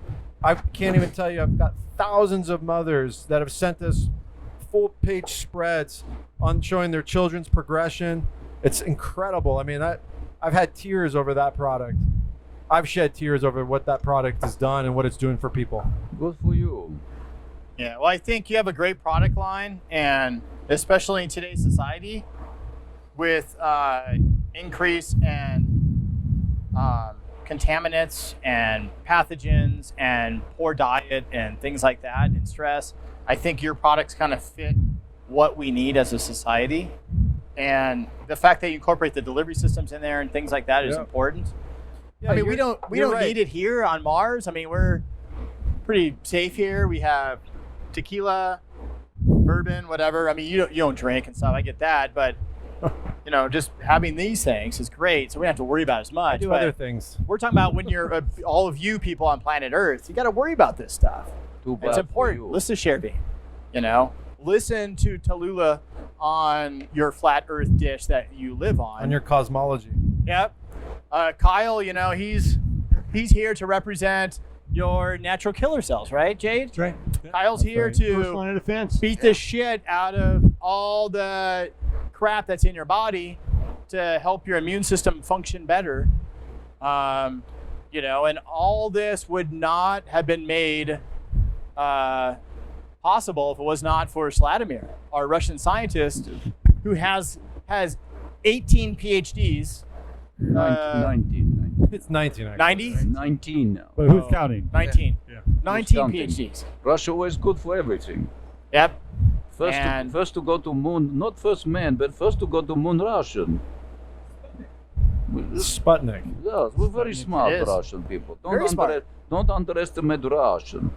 I can't even tell you. I've got thousands of mothers that have sent us full-page spreads on showing their children's progression. It's incredible. I mean, I've had tears over that product. I've shed tears over what that product has done and what it's doing for people. Good for you. Yeah, well, I think you have a great product line, and especially in today's society, with increase in contaminants and pathogens and poor diet and things like that and stress, I think your products kind of fit what we need as a society. And the fact that you incorporate the delivery systems in there and things like that is important. Yeah, I mean, we don't right. need it here on Mars. I mean, we're pretty safe here. We have tequila, bourbon, whatever. I mean, you don't drink and stuff. I get that, but just having these things is great. So we don't have to worry about it as much. I do but other things. We're talking about when you're all of you people on planet Earth, you got to worry about this stuff. It's important. Listen to Sherby. Listen to Tallulah on your flat Earth dish that you live on. On your cosmology. Yep. Kyle, he's here to represent your natural killer cells, right, Jade? That's right. Kyle's here to First line of defense. beat the shit out of all the crap that's in your body to help your immune system function better. And all this would not have been made possible if it was not for Sladimir, our Russian scientist, who has 18 PhDs. 19. It's 19, actually. 90? 19 now. But who's counting? 19. Yeah. 19 counting? PhDs. Russia was good for everything. Yep. First to go to moon, not first man, but first to go to moon Russian. Sputnik. Yes, we're very smart is. Russian people. Very smart. Don't underestimate Russian.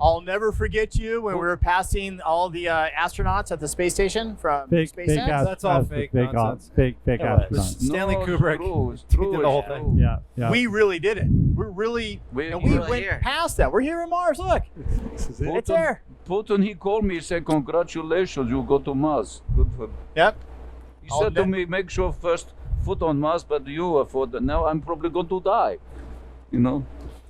I'll never forget you when we were passing all the astronauts at the space station from SpaceX. That's all fake nonsense. Fake Yeah. astronauts. Stanley No, Kubrick. It's true, He did the whole it's thing. true. Yeah. We really did it. We're really, We went here. past that. We're here on Mars. Look, it's there. Putin, he called me, he said, congratulations, you go to Mars. Good for Yep. He All said to done. me, make sure first foot on Mars, but you are for the, now I'm probably going to die.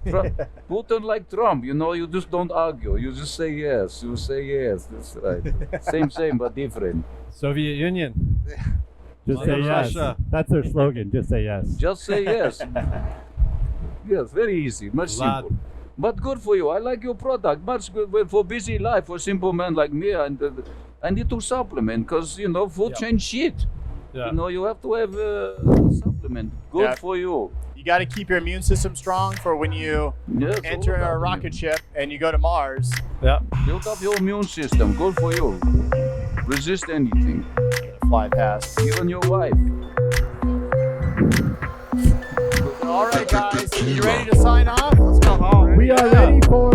Putin like Trump, you just don't argue. You just say yes. You say yes. That's right. same, but different. Soviet Union. Just say yes. Russia. That's their slogan. Just say yes. Just say yes. Yes, very easy, much Vlad. simple. But good for you. I like your product. Much good for busy life, for simple man like me. And I need to supplement because, food change shit. Yeah. You have to have a supplement. Good Yeah. for you. You got to keep your immune system strong for when you Yes, enter all a about rocket ship and you go to Mars. Yep. Build up your immune system. Good for you. Resist anything. Fly past. Even your wife. All right, guys. You ready to sign off? Let's go home. We are ready for